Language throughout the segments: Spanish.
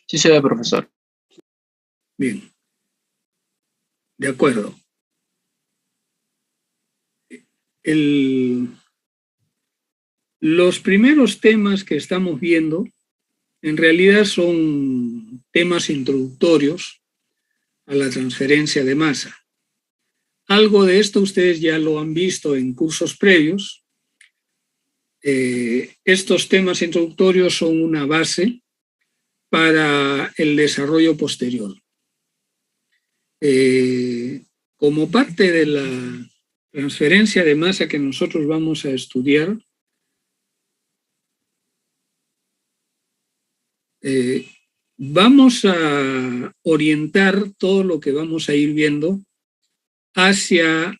Sí se ve, profesor. Bien, de acuerdo. Los primeros temas que estamos viendo en realidad son temas introductorios a la transferencia de masa. Algo de esto ustedes ya lo han visto en cursos previos. Estos temas introductorios son una base para el desarrollo posterior. Como parte de la transferencia de masa que nosotros vamos a estudiar, vamos a orientar todo lo que vamos a ir viendo hacia,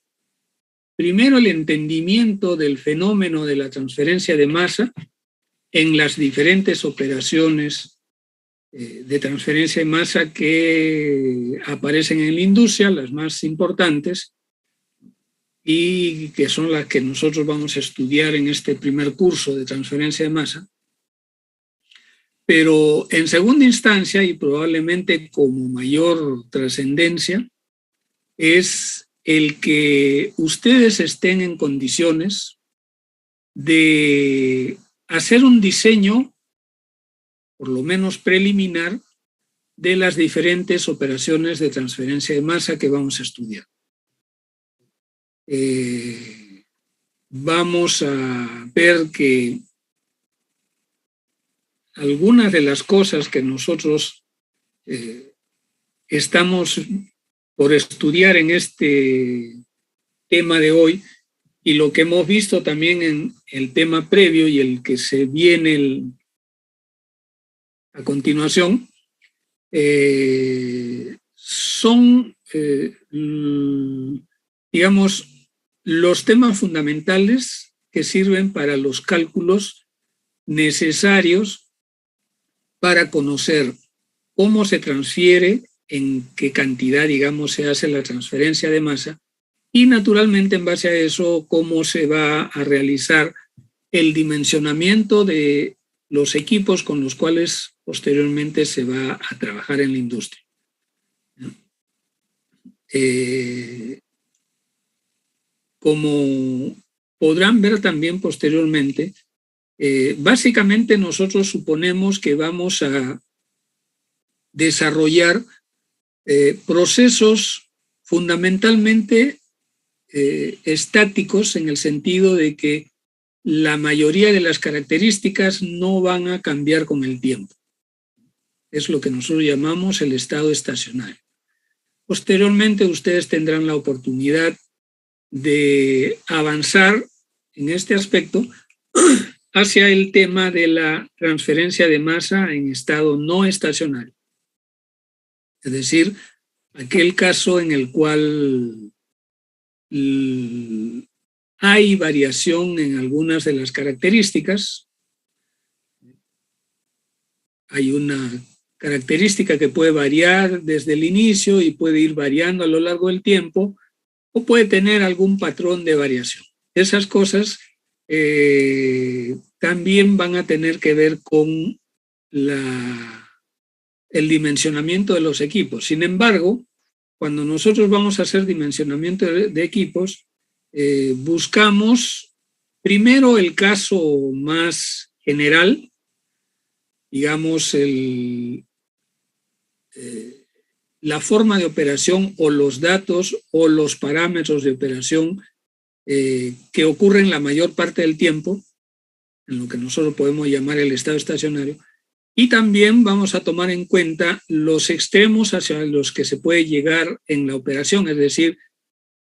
primero, el entendimiento del fenómeno de la transferencia de masa en las diferentes operaciones de transferencia de masa que aparecen en la industria, las más importantes, y que son las que nosotros vamos a estudiar en este primer curso de transferencia de masa. Pero en segunda instancia, y probablemente como mayor trascendencia, es el que ustedes estén en condiciones de hacer un diseño, por lo menos preliminar, de las diferentes operaciones de transferencia de masa que vamos a estudiar. Vamos a ver que algunas de las cosas que nosotros estamos por estudiar en este tema de hoy, y lo que hemos visto también en el tema previo y el que se viene a continuación, son, digamos, los temas fundamentales que sirven para los cálculos necesarios para conocer cómo se transfiere, en qué cantidad, digamos, se hace la transferencia de masa, y naturalmente en base a eso cómo se va a realizar el dimensionamiento de los equipos con los cuales posteriormente se va a trabajar en la industria. Como podrán ver también posteriormente, básicamente nosotros suponemos que vamos a desarrollar procesos fundamentalmente estáticos, en el sentido de que la mayoría de las características no van a cambiar con el tiempo. Es lo que nosotros llamamos el estado estacionario. Posteriormente ustedes tendrán la oportunidad de avanzar en este aspecto hacia el tema de la transferencia de masa en estado no estacionario. Es decir, aquel caso en el cual hay variación en algunas de las características. Hay una característica que puede variar desde el inicio y puede ir variando a lo largo del tiempo, o puede tener algún patrón de variación. Esas cosas también van a tener que ver con el dimensionamiento de los equipos. Sin embargo, cuando nosotros vamos a hacer dimensionamiento de equipos, buscamos primero el caso más general, digamos, la forma de operación o los datos o los parámetros de operación que ocurren la mayor parte del tiempo, en lo que nosotros podemos llamar el estado estacionario, y también vamos a tomar en cuenta los extremos hacia los que se puede llegar en la operación, es decir,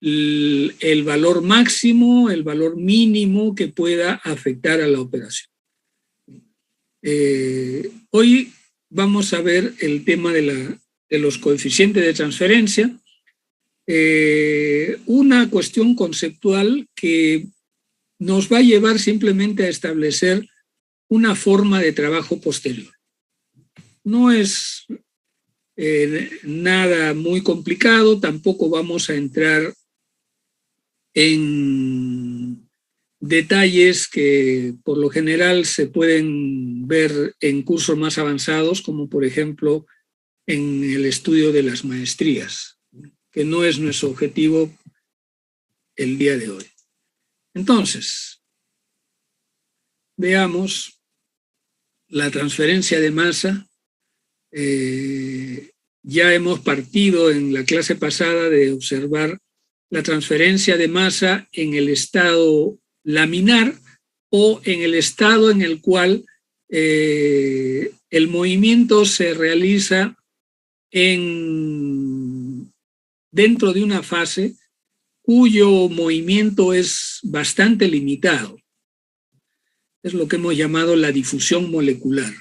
el valor máximo, el valor mínimo que pueda afectar a la operación. Hoy vamos a ver el tema de los coeficientes de transferencia, una cuestión conceptual que nos va a llevar simplemente a establecer una forma de trabajo posterior. No es nada muy complicado, tampoco vamos a entrar en detalles que por lo general se pueden ver en cursos más avanzados, como por ejemplo en el estudio de las maestrías, que no es nuestro objetivo el día de hoy. Entonces, veamos la transferencia de masa. Ya hemos partido en la clase pasada de observar la transferencia de masa en el estado laminar o en el estado en el cual el movimiento se realiza dentro de una fase cuyo movimiento es bastante limitado. Es lo que hemos llamado la difusión molecular.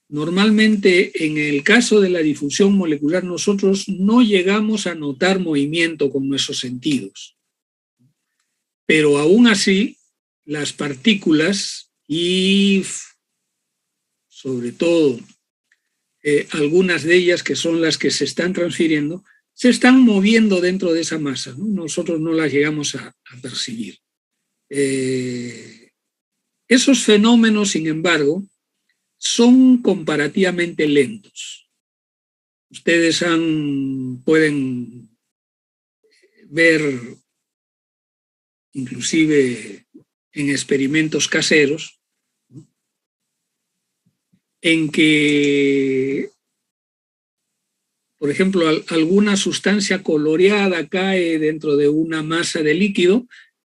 Normalmente, en el caso de la difusión molecular, nosotros no llegamos a notar movimiento con nuestros sentidos. Pero aún así, las partículas y sobre todo algunas de ellas que son las que se están transfiriendo, se están moviendo dentro de esa masa, ¿no? Nosotros no las llegamos a percibir. Esos fenómenos, sin embargo, son comparativamente lentos. Ustedes pueden ver, inclusive en experimentos caseros, en que, por ejemplo, alguna sustancia coloreada cae dentro de una masa de líquido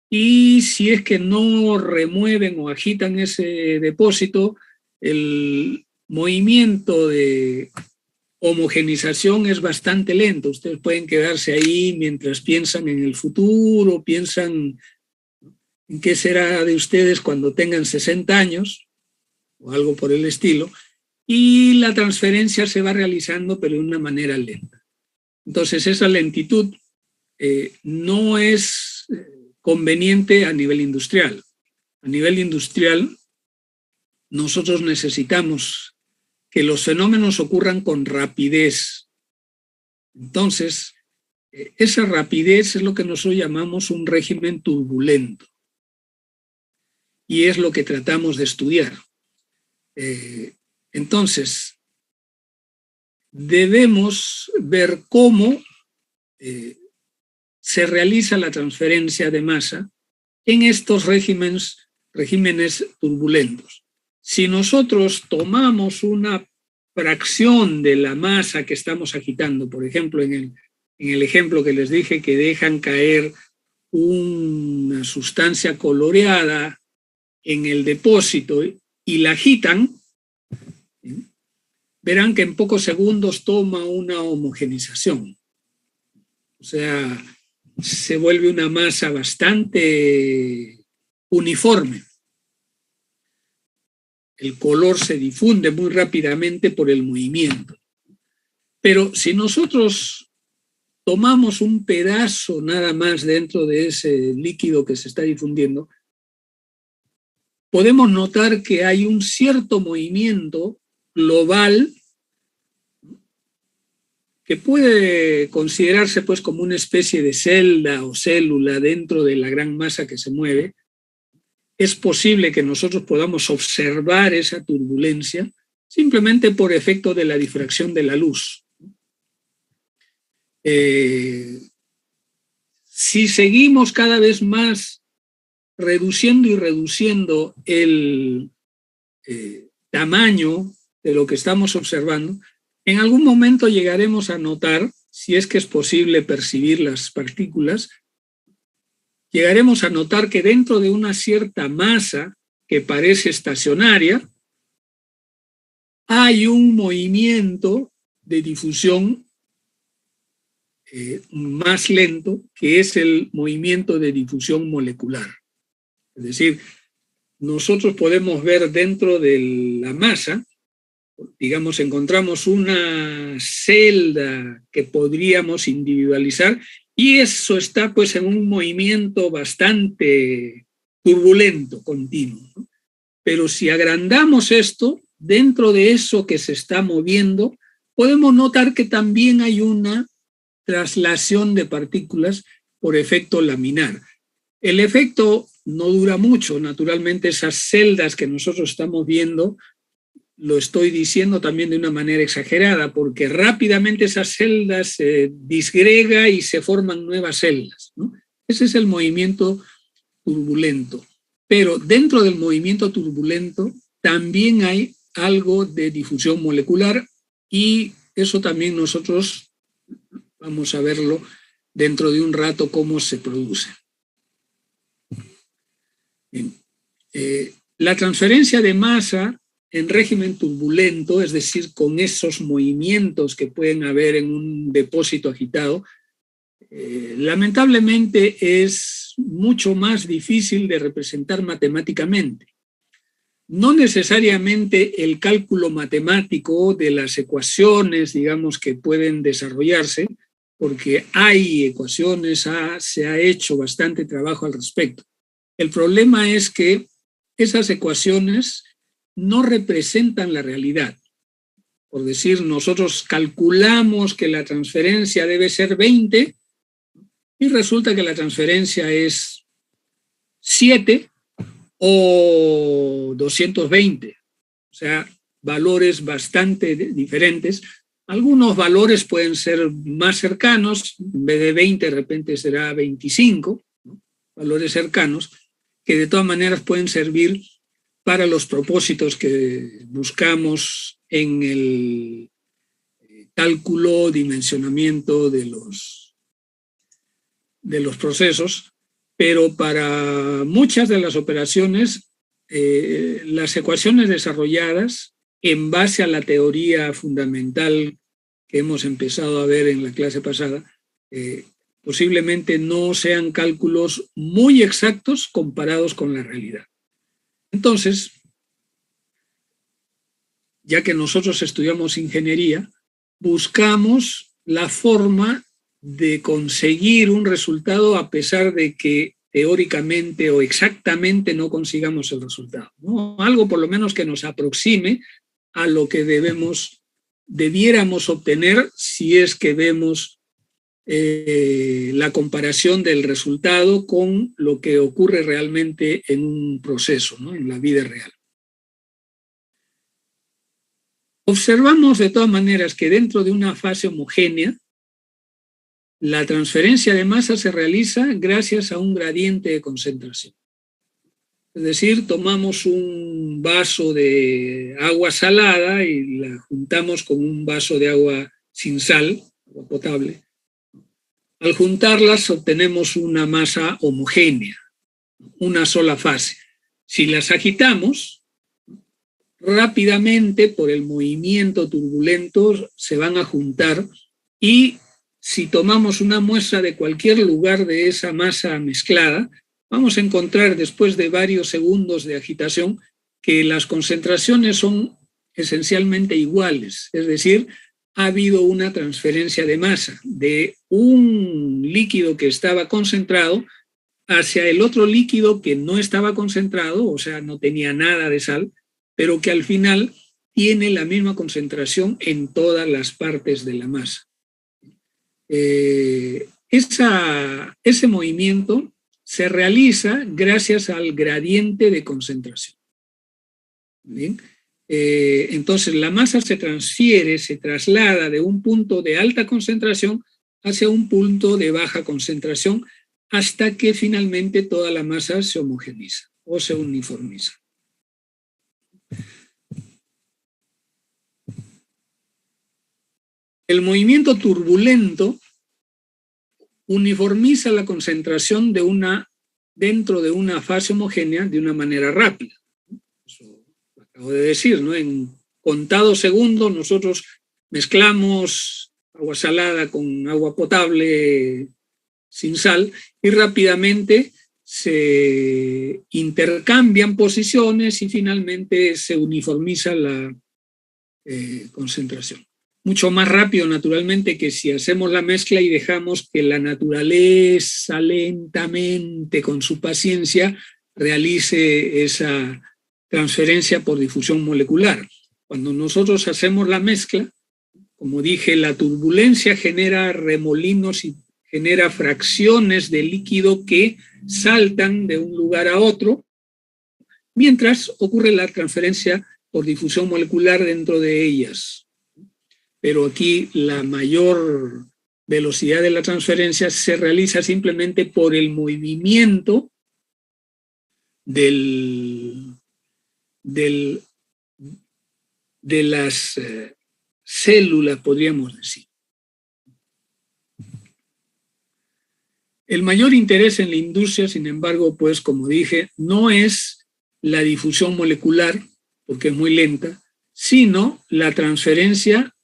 y si es que no remueven o agitan ese depósito, el movimiento de homogenización es bastante lento. Ustedes pueden quedarse ahí mientras piensan en el futuro, piensan en qué será de ustedes cuando tengan 60 años o algo por el estilo, y la transferencia se va realizando pero de una manera lenta. Entonces esa lentitud no es conveniente a nivel industrial. A nivel industrial nosotros necesitamos que los fenómenos ocurran con rapidez. Entonces, esa rapidez es lo que nosotros llamamos un régimen turbulento. Y es lo que tratamos de estudiar. Entonces, debemos ver cómo se realiza la transferencia de masa en estos regímenes turbulentos. Si nosotros tomamos una fracción de la masa que estamos agitando, por ejemplo, en el ejemplo que les dije que dejan caer una sustancia coloreada en el depósito y la agitan, verán que en pocos segundos toma una homogenización. O sea, se vuelve una masa bastante uniforme. El color se difunde muy rápidamente por el movimiento. Pero si nosotros tomamos un pedazo nada más dentro de ese líquido que se está difundiendo, podemos notar que hay un cierto movimiento global que puede considerarse pues como una especie de celda o célula dentro de la gran masa que se mueve. Es posible que nosotros podamos observar esa turbulencia simplemente por efecto de la difracción de la luz. Si seguimos cada vez más reduciendo y reduciendo el tamaño de lo que estamos observando, en algún momento llegaremos a notar, si es que es posible percibir las partículas, llegaremos a notar que dentro de una cierta masa que parece estacionaria, hay un movimiento de difusión más lento, que es el movimiento de difusión molecular. Es decir, nosotros podemos ver dentro de la masa, digamos, encontramos una celda que podríamos individualizar y eso está pues en un movimiento bastante turbulento, continuo, ¿no? Pero si agrandamos esto, dentro de eso que se está moviendo, podemos notar que también hay una traslación de partículas por efecto laminar. El efecto no dura mucho. Naturalmente esas celdas que nosotros estamos viendo, lo estoy diciendo también de una manera exagerada, porque rápidamente esas celdas se disgrega y se forman nuevas celdas, ¿no? Ese es el movimiento turbulento. Pero dentro del movimiento turbulento también hay algo de difusión molecular, y eso también nosotros vamos a verlo dentro de un rato cómo se produce. Bien. La transferencia de masa en régimen turbulento, es decir, con esos movimientos que pueden haber en un depósito agitado, lamentablemente es mucho más difícil de representar matemáticamente. No necesariamente el cálculo matemático de las ecuaciones, digamos, que pueden desarrollarse, porque hay ecuaciones, se ha hecho bastante trabajo al respecto. El problema es que esas ecuaciones no representan la realidad. Por decir, nosotros calculamos que la transferencia debe ser 20 y resulta que la transferencia es 7 o 220. O sea, valores bastante diferentes. Algunos valores pueden ser más cercanos, en vez de 20 de repente será 25, ¿no? Valores cercanos, que de todas maneras pueden servir para los propósitos que buscamos en el cálculo, dimensionamiento de los procesos, pero para muchas de las operaciones, las ecuaciones desarrolladas en base a la teoría fundamental que hemos empezado a ver en la clase pasada, posiblemente no sean cálculos muy exactos comparados con la realidad. Entonces, ya que nosotros estudiamos ingeniería, buscamos la forma de conseguir un resultado a pesar de que teóricamente o exactamente no consigamos el resultado, ¿no? Algo por lo menos que nos aproxime a lo que debiéramos obtener si es que vemos la comparación del resultado con lo que ocurre realmente en un proceso, ¿no? En la vida real. Observamos de todas maneras que dentro de una fase homogénea, la transferencia de masa se realiza gracias a un gradiente de concentración. Es decir, tomamos un vaso de agua salada y la juntamos con un vaso de agua sin sal, agua potable. Al juntarlas obtenemos una masa homogénea, una sola fase. Si las agitamos, rápidamente por el movimiento turbulento se van a juntar, y si tomamos una muestra de cualquier lugar de esa masa mezclada, vamos a encontrar después de varios segundos de agitación que las concentraciones son esencialmente iguales, es decir, ha habido una transferencia de masa de un líquido que estaba concentrado hacia el otro líquido que no estaba concentrado, o sea, no tenía nada de sal, pero que al final tiene la misma concentración en todas las partes de la masa. Ese movimiento se realiza gracias al gradiente de concentración. ¿Bien? Entonces la masa se transfiere, se traslada de un punto de alta concentración hacia un punto de baja concentración hasta que finalmente toda la masa se homogeniza o se uniformiza. El movimiento turbulento uniformiza la concentración dentro de una fase homogénea de una manera rápida. Eso lo acabo de decir, ¿no? En contados segundos nosotros mezclamos agua salada con agua potable sin sal y rápidamente se intercambian posiciones y finalmente se uniformiza la concentración. Mucho más rápido, naturalmente, que si hacemos la mezcla y dejamos que la naturaleza lentamente, con su paciencia, realice esa transferencia por difusión molecular. Cuando nosotros hacemos la mezcla, como dije, la turbulencia genera remolinos y genera fracciones de líquido que saltan de un lugar a otro, mientras ocurre la transferencia por difusión molecular dentro de ellas. Pero aquí la mayor velocidad de la transferencia se realiza simplemente por el movimiento de las células, podríamos decir. El mayor interés en la industria, sin embargo, pues como dije, no es la difusión molecular, porque es muy lenta, sino la transferencia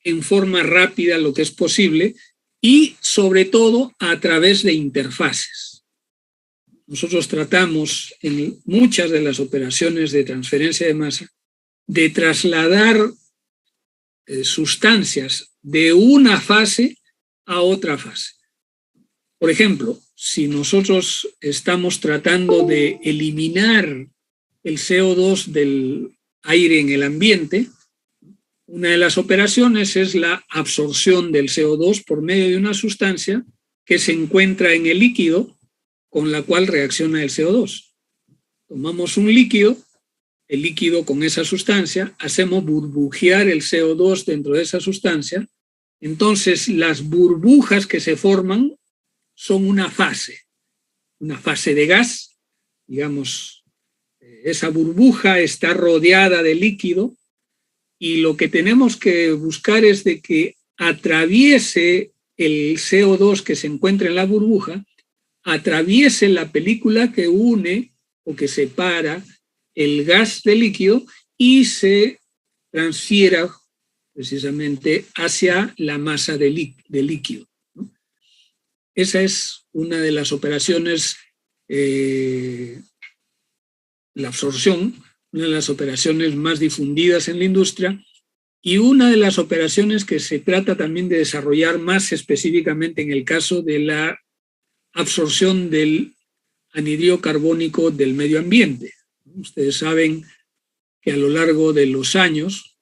en forma rápida, lo que es posible, y sobre todo a través de interfaces. Nosotros tratamos en muchas de las operaciones de transferencia de masa de trasladar sustancias de una fase a otra fase. Por ejemplo, si nosotros estamos tratando de eliminar el CO2 del aire en el ambiente, una de las operaciones es la absorción del CO2 por medio de una sustancia que se encuentra en el líquido con la cual reacciona el CO2. Tomamos un líquido, el líquido con esa sustancia, hacemos burbujear el CO2 dentro de esa sustancia. Entonces, las burbujas que se forman son una fase de gas, digamos, esa burbuja está rodeada de líquido y lo que tenemos que buscar es de que atraviese el CO2 que se encuentra en la burbuja, atraviese la película que une o que separa el gas del líquido y se transfiera precisamente hacia la masa de líquido, ¿no? Esa es una de las operaciones, la absorción, una de las operaciones más difundidas en la industria y una de las operaciones que se trata también de desarrollar más específicamente en el caso de la absorción del anhídrido carbónico del medio ambiente. Ustedes saben que a lo largo de los años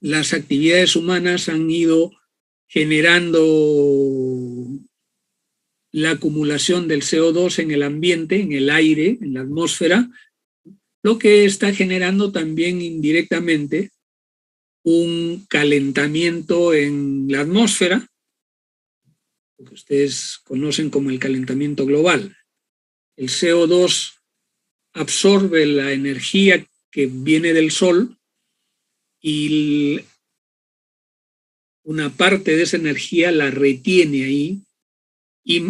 las actividades humanas han ido generando la acumulación del CO2 en el ambiente, en el aire, en la atmósfera, lo que está generando también indirectamente un calentamiento en la atmósfera, lo que ustedes conocen como el calentamiento global. El CO2 absorbe la energía que viene del sol y una parte de esa energía la retiene ahí y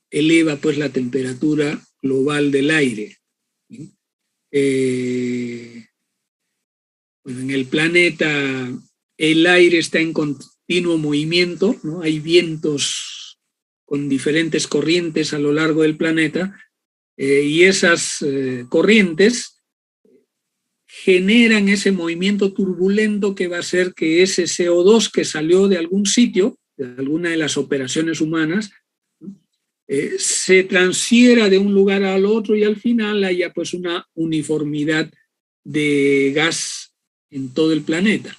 eleva pues la temperatura global del aire. Bueno, en el planeta el aire está en continuo movimiento, ¿no? Hay vientos con diferentes corrientes a lo largo del planeta y esas corrientes generan ese movimiento turbulento que va a hacer que ese CO2 que salió de algún sitio, de alguna de las operaciones humanas, se transfiera de un lugar al otro y al final haya pues una uniformidad de gas en todo el planeta.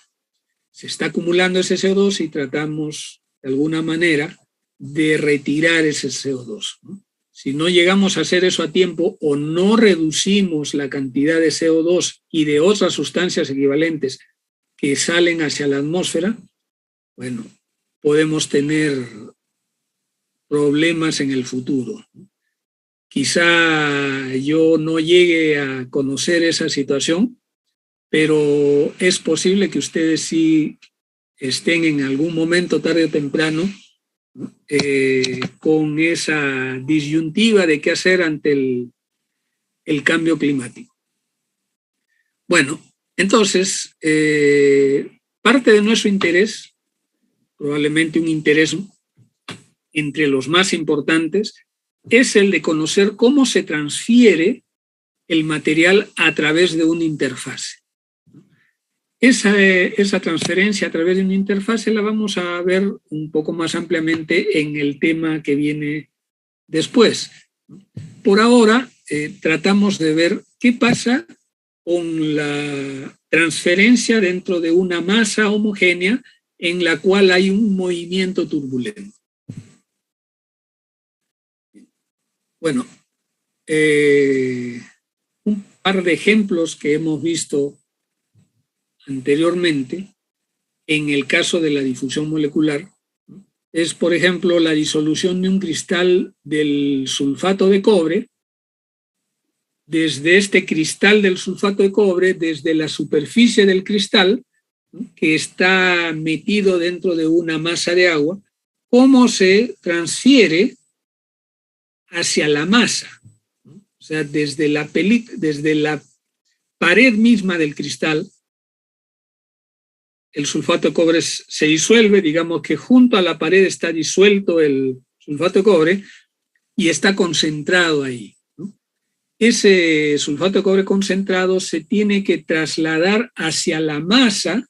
Se está acumulando ese CO2 y tratamos de alguna manera de retirar ese CO2, ¿no? Si no llegamos a hacer eso a tiempo o no reducimos la cantidad de CO2 y de otras sustancias equivalentes que salen hacia la atmósfera, bueno, podemos tener problemas en el futuro. Quizá yo no llegue a conocer esa situación, pero es posible que ustedes sí estén en algún momento, tarde o temprano, con esa disyuntiva de qué hacer ante el cambio climático. Bueno, entonces, parte de nuestro interés, probablemente un interés entre los más importantes, es el de conocer cómo se transfiere el material a través de una interfase. Esa transferencia a través de una interfase la vamos a ver un poco más ampliamente en el tema que viene después. Por ahora, tratamos de ver qué pasa con la transferencia dentro de una masa homogénea en la cual hay un movimiento turbulento. Bueno, un par de ejemplos que hemos visto anteriormente en el caso de la difusión molecular es, por ejemplo, la disolución de un cristal del sulfato de cobre. Desde este cristal del sulfato de cobre, desde la superficie del cristal, que está metido dentro de una masa de agua, cómo se transfiere hacia la masa. O sea, desde la pared misma del cristal, el sulfato de cobre se disuelve, digamos que junto a la pared está disuelto el sulfato de cobre y está concentrado ahí. Ese sulfato de cobre concentrado se tiene que trasladar hacia la masa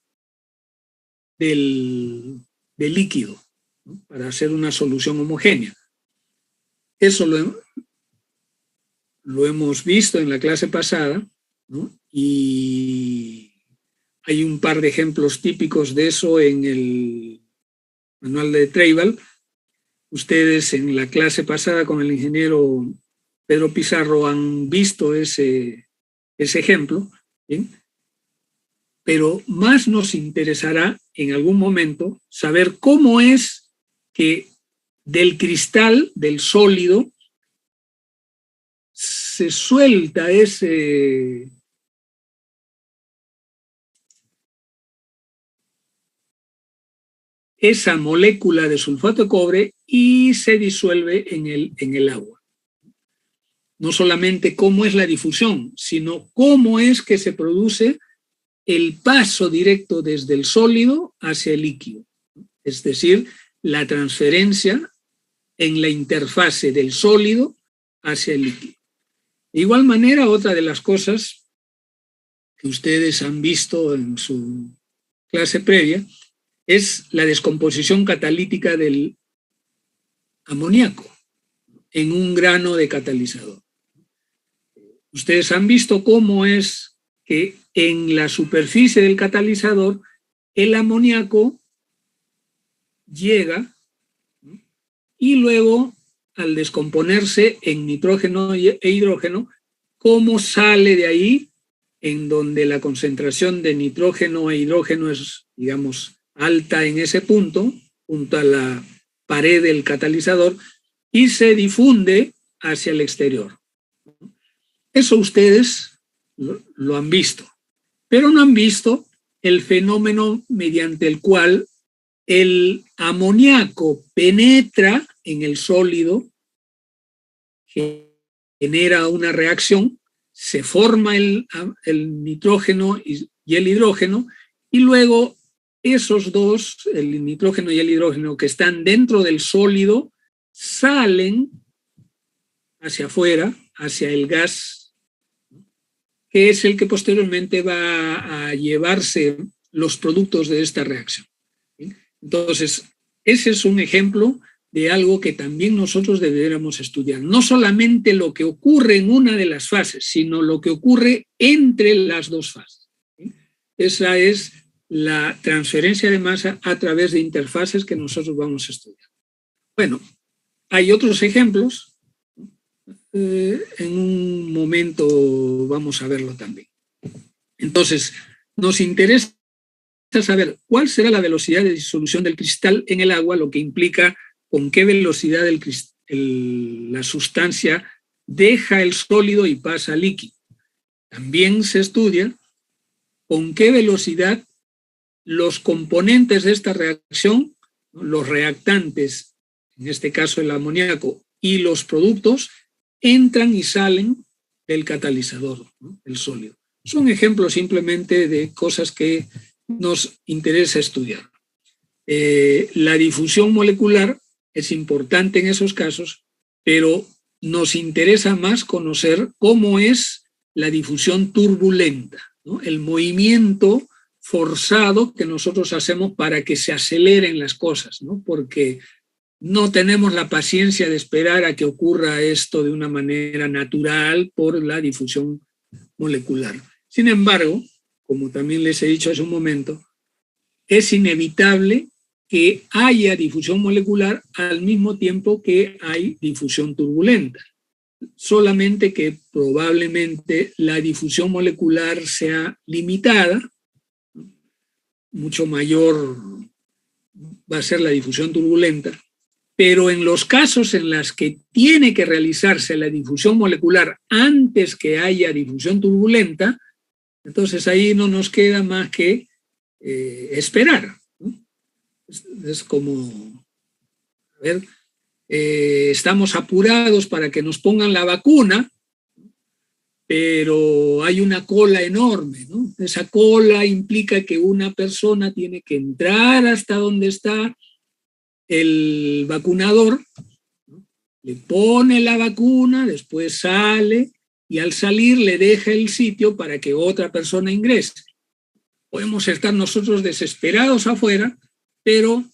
del líquido, ¿no? Para hacer una solución homogénea. Eso lo hemos visto en la clase pasada, ¿no? Y hay un par de ejemplos típicos de eso en el manual de Treibel. Ustedes en la clase pasada con el ingeniero Pedro Pizarro han visto ese ejemplo, ¿bien? Pero más nos interesará en algún momento saber cómo es que del cristal, del sólido, se suelta esa molécula de sulfato de cobre y se disuelve en el agua. No solamente cómo es la difusión, sino cómo es que se produce el paso directo desde el sólido hacia el líquido, es decir, la transferencia en la interfase del sólido hacia el líquido. De igual manera, otra de las cosas que ustedes han visto en su clase previa es la descomposición catalítica del amoníaco en un grano de catalizador. Ustedes han visto cómo es que en la superficie del catalizador el amoníaco llega y luego al descomponerse en nitrógeno e hidrógeno, cómo sale de ahí en donde la concentración de nitrógeno e hidrógeno es, digamos, alta en ese punto, junto a la pared del catalizador, y se difunde hacia el exterior. Eso ustedes lo han visto, pero no han visto el fenómeno mediante el cual el amoníaco penetra en el sólido, genera una reacción, se forma el nitrógeno y el hidrógeno, y luego esos dos, el nitrógeno y el hidrógeno que están dentro del sólido, salen hacia afuera, hacia el gas, que es el que posteriormente va a llevarse los productos de esta reacción. Entonces, ese es un ejemplo de algo que también nosotros deberíamos estudiar. No solamente lo que ocurre en una de las fases, sino lo que ocurre entre las dos fases. Esa es la transferencia de masa a través de interfaces que nosotros vamos a estudiar. Bueno, hay otros ejemplos. En un momento vamos a verlo también. Entonces, nos interesa saber cuál será la velocidad de disolución del cristal en el agua, lo que implica con qué velocidad la sustancia deja el sólido y pasa al líquido. También se estudia con qué velocidad los componentes de esta reacción, los reactantes, en este caso el amoníaco, y los productos, entran y salen del catalizador, ¿no? El sólido. Son ejemplos simplemente de cosas que nos interesa estudiar. La difusión molecular es importante en esos casos, pero nos interesa más conocer cómo es la difusión turbulenta, ¿no? El movimiento forzado que nosotros hacemos para que se aceleren las cosas, ¿no? Porque no tenemos la paciencia de esperar a que ocurra esto de una manera natural por la difusión molecular. Sin embargo, como también les he dicho hace un momento, es inevitable que haya difusión molecular al mismo tiempo que hay difusión turbulenta. Solamente que probablemente la difusión molecular sea limitada, mucho mayor va a ser la difusión turbulenta, pero en los casos en los que tiene que realizarse la difusión molecular antes que haya difusión turbulenta, entonces ahí no nos queda más que esperar, ¿no? Es como, a ver, estamos apurados para que nos pongan la vacuna, pero hay una cola enorme, ¿no? Esa cola implica que una persona tiene que entrar hasta donde está el vacunador, ¿no? Le pone la vacuna, después sale y al salir le deja el sitio para que otra persona ingrese. Podemos estar nosotros desesperados afuera, pero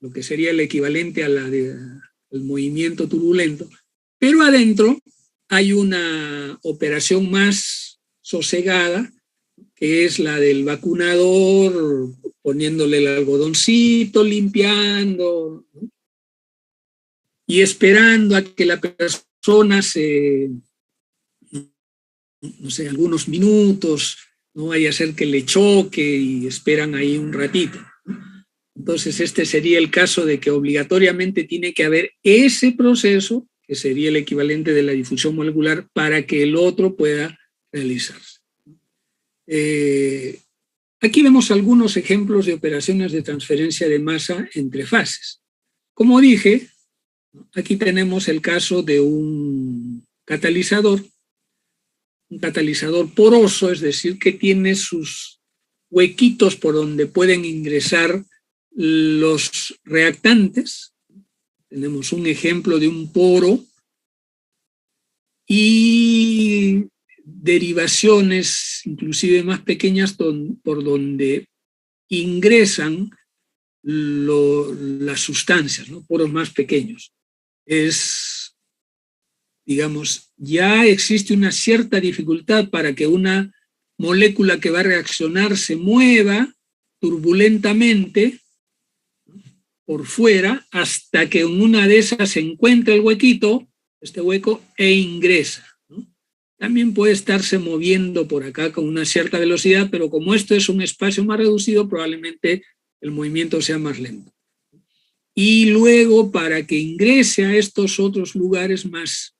lo que sería el equivalente a al movimiento turbulento, pero adentro hay una operación más sosegada, que es la del vacunador, poniéndole el algodoncito, limpiando, ¿no? Y esperando a que la persona no sé, algunos minutos, no vaya a ser que le choque y esperan ahí un ratito. Entonces este sería el caso de que obligatoriamente tiene que haber ese proceso, que sería el equivalente de la difusión molecular, para que el otro pueda realizarse. Aquí vemos algunos ejemplos de operaciones de transferencia de masa entre fases. Como dije, aquí tenemos el caso de un catalizador poroso, es decir, que tiene sus huequitos por donde pueden ingresar los reactantes. Tenemos un ejemplo de un poro y derivaciones inclusive más pequeñas por donde ingresan las sustancias, ¿no? Poros más pequeños. Digamos, ya existe una cierta dificultad para que una molécula que va a reaccionar se mueva turbulentamente por fuera hasta que en una de esas se encuentra el huequito, este hueco, e ingresa, ¿no? También puede estarse moviendo por acá con una cierta velocidad, pero como esto es un espacio más reducido, probablemente el movimiento sea más lento. Y luego, para que ingrese a estos otros lugares más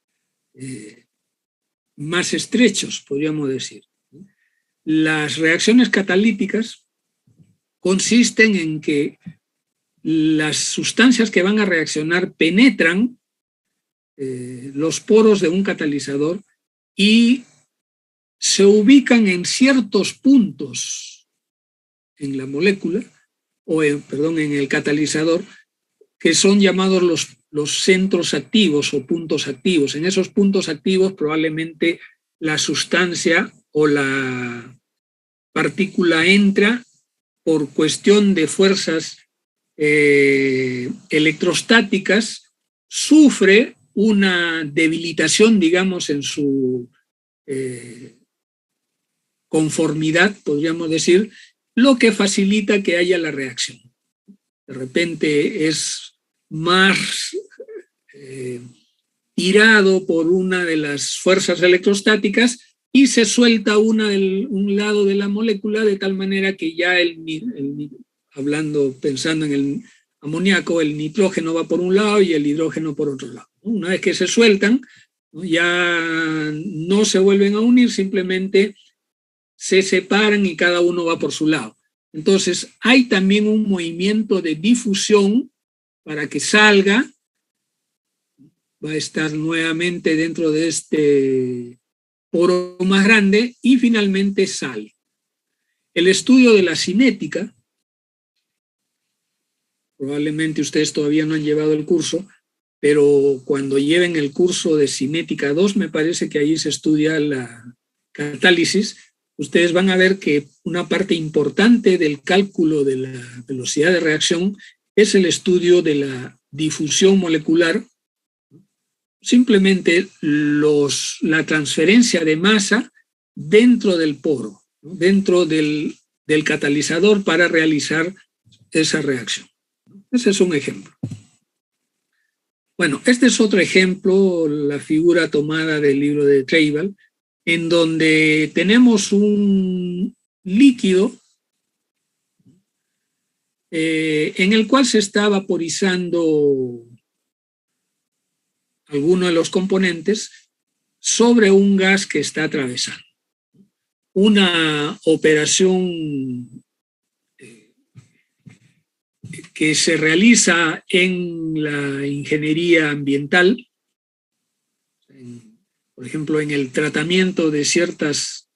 estrechos, podríamos decir, las reacciones catalíticas consisten en que las sustancias que van a reaccionar penetran los poros de un catalizador y se ubican en ciertos puntos en la molécula, en el catalizador, que son llamados los centros activos o puntos activos. En esos puntos activos probablemente la sustancia o la partícula entra por cuestión de fuerzas electrostáticas, sufre una debilitación, digamos, en su conformidad, podríamos decir, lo que facilita que haya la reacción. De repente es más tirado por una de las fuerzas electrostáticas y se suelta un lado de la molécula de tal manera que ya pensando en el amoníaco, el nitrógeno va por un lado y el hidrógeno por otro lado. Una vez que se sueltan, ya no se vuelven a unir, simplemente se separan y cada uno va por su lado. Entonces hay también un movimiento de difusión para que salga, va a estar nuevamente dentro de este poro más grande y finalmente sale. El estudio de la cinética, probablemente ustedes todavía no han llevado el curso, pero cuando lleven el curso de cinética 2, me parece que ahí se estudia la catálisis, ustedes van a ver que una parte importante del cálculo de la velocidad de reacción es el estudio de la difusión molecular, simplemente la transferencia de masa dentro del poro, ¿no? Dentro del del catalizador para realizar esa reacción. Ese es un ejemplo. Bueno, este es otro ejemplo, la figura tomada del libro de Treibel, en donde tenemos un líquido en el cual se está vaporizando alguno de los componentes sobre un gas que está atravesando. Una operación que se realiza en la ingeniería ambiental, por ejemplo, en el tratamiento de ciertas,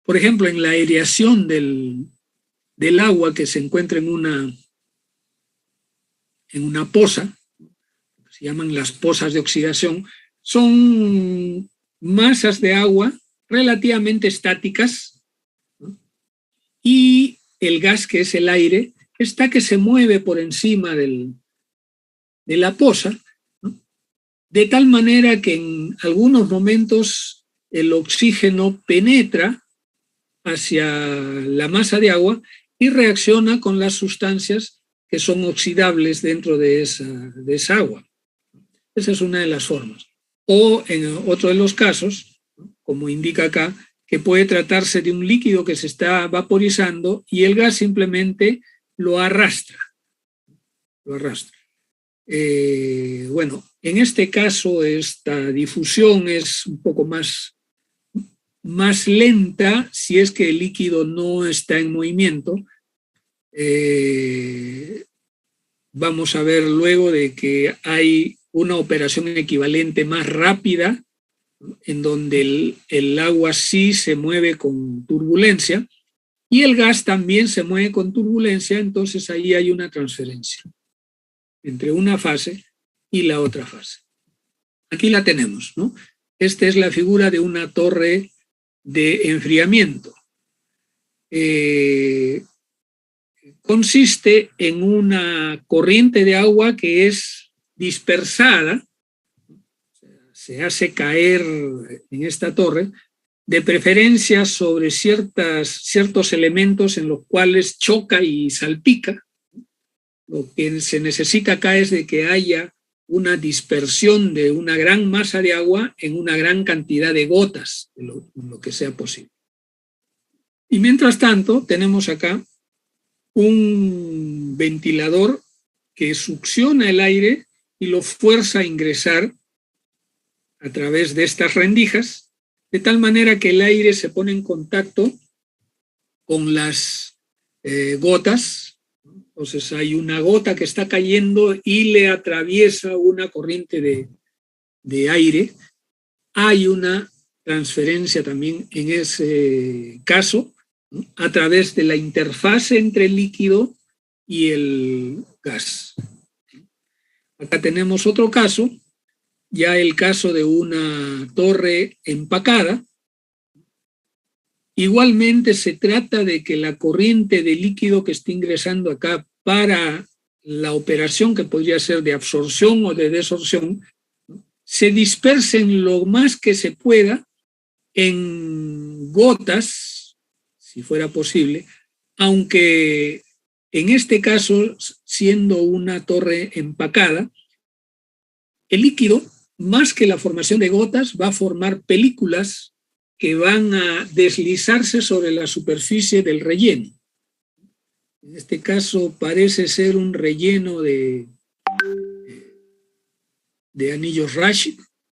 por ejemplo, en la aireación del agua que se encuentra en una poza, se llaman las pozas de oxidación, son masas de agua relativamente estáticas, ¿no? Y el gas, que es el aire, que se mueve por encima de la poza, ¿no? De tal manera que en algunos momentos el oxígeno penetra hacia la masa de agua y reacciona con las sustancias que son oxidables dentro de esa agua. Esa es una de las formas. O en otro de los casos, como indica acá, que puede tratarse de un líquido que se está vaporizando y el gas simplemente lo arrastra. Bueno, en este caso esta difusión es un poco más lenta si es que el líquido no está en movimiento. Vamos a ver luego de que hay una operación equivalente más rápida, en donde el agua sí se mueve con turbulencia y el gas también se mueve con turbulencia, entonces ahí hay una transferencia entre una fase y la otra fase. Aquí la tenemos, ¿no? Esta es la figura de una torre de enfriamiento. Consiste en una corriente de agua que es dispersada, se hace caer en esta torre, de preferencia sobre ciertos elementos en los cuales choca y salpica. Lo que se necesita acá es de que haya una dispersión de una gran masa de agua en una gran cantidad de gotas, lo que sea posible. Y mientras tanto, tenemos acá un ventilador que succiona el aire y lo fuerza a ingresar a través de estas rendijas, de tal manera que el aire se pone en contacto con las gotas. Entonces hay una gota que está cayendo y le atraviesa una corriente de aire. Hay una transferencia también en ese caso, ¿no?, a través de la interfase entre el líquido y el gas. Acá tenemos otro caso, ya el caso de una torre empacada. Igualmente se trata de que la corriente de líquido que está ingresando acá para la operación que podría ser de absorción o de desorción, se dispersen lo más que se pueda en gotas, si fuera posible, aunque en este caso, siendo una torre empacada, el líquido, más que la formación de gotas, va a formar películas que van a deslizarse sobre la superficie del relleno. En este caso parece ser un relleno de anillos Rashi,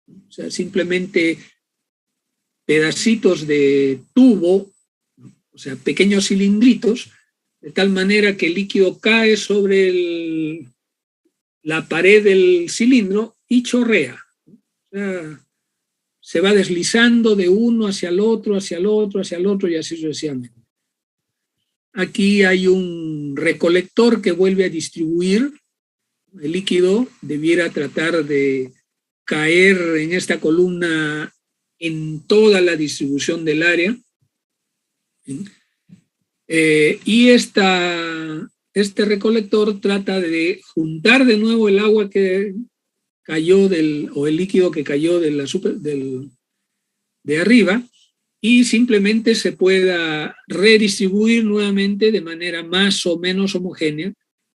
o sea, simplemente pedacitos de tubo, o sea, pequeños cilindritos, de tal manera que el líquido cae sobre la pared del cilindro y chorrea. O sea, se va deslizando de uno hacia el otro, hacia el otro, hacia el otro y así sucesivamente. Aquí hay un recolector que vuelve a distribuir el líquido, debiera tratar de caer en esta columna en toda la distribución del área. Y este recolector trata de juntar de nuevo el agua que cayó o el líquido que cayó de arriba y simplemente se pueda redistribuir nuevamente de manera más o menos homogénea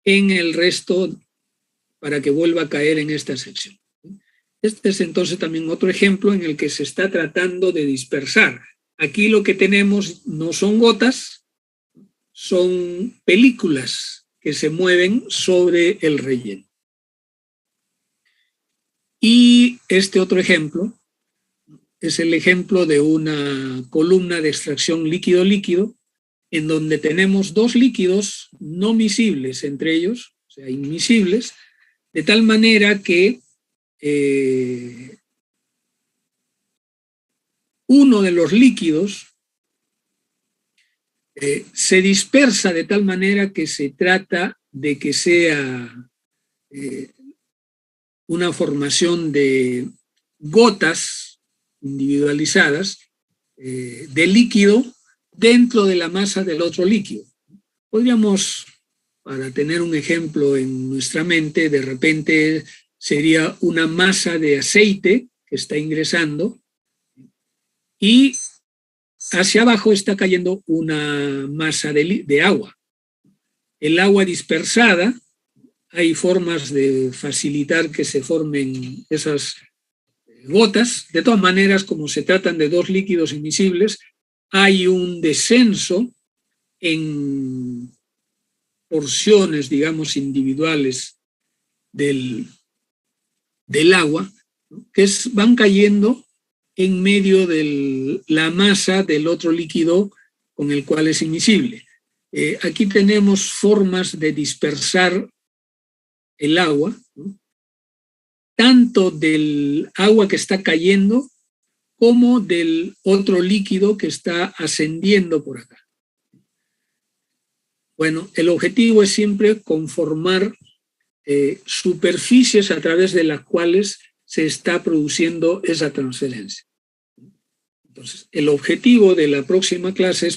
en el resto para que vuelva a caer en esta sección. Este es entonces también otro ejemplo en el que se está tratando de dispersar. Aquí lo que tenemos no son gotas, son películas que se mueven sobre el relleno. Y este otro ejemplo es el ejemplo de una columna de extracción líquido-líquido en donde tenemos dos líquidos no miscibles entre ellos, o sea, inmiscibles, de tal manera que uno de los líquidos se dispersa de tal manera que se trata de que sea una formación de gotas individualizadas de líquido dentro de la masa del otro líquido. Podríamos, para tener un ejemplo en nuestra mente, de repente sería una masa de aceite que está ingresando y hacia abajo está cayendo una masa de agua. El agua dispersada, hay formas de facilitar que se formen esas gotas. De todas maneras, como se tratan de dos líquidos inmiscibles, hay un descenso en porciones, digamos, individuales del agua, ¿no? Que van cayendo en medio de la masa del otro líquido con el cual es inmiscible. Aquí tenemos formas de dispersar el agua, ¿no? Tanto del agua que está cayendo como del otro líquido que está ascendiendo por acá. Bueno, el objetivo es siempre conformar superficies a través de las cuales se está produciendo esa transferencia. Entonces, el objetivo de la próxima clase,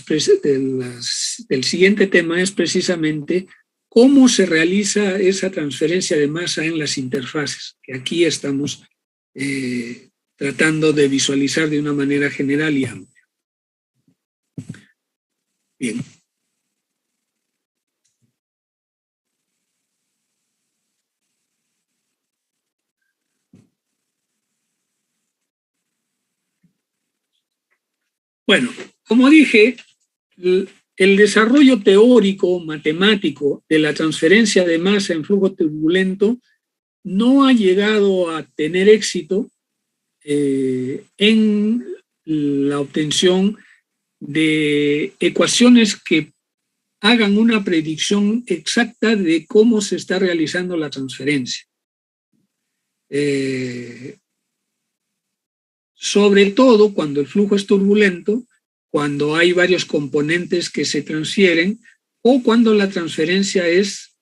del siguiente tema, es precisamente cómo se realiza esa transferencia de masa en las interfaces, que aquí estamos tratando de visualizar de una manera general y amplia. Bien. Bueno, como dije, el desarrollo teórico, matemático de la transferencia de masa en flujo turbulento no ha llegado a tener éxito en la obtención de ecuaciones que hagan una predicción exacta de cómo se está realizando la transferencia. Sobre todo cuando el flujo es turbulento, cuando hay varios componentes que se transfieren o cuando la transferencia es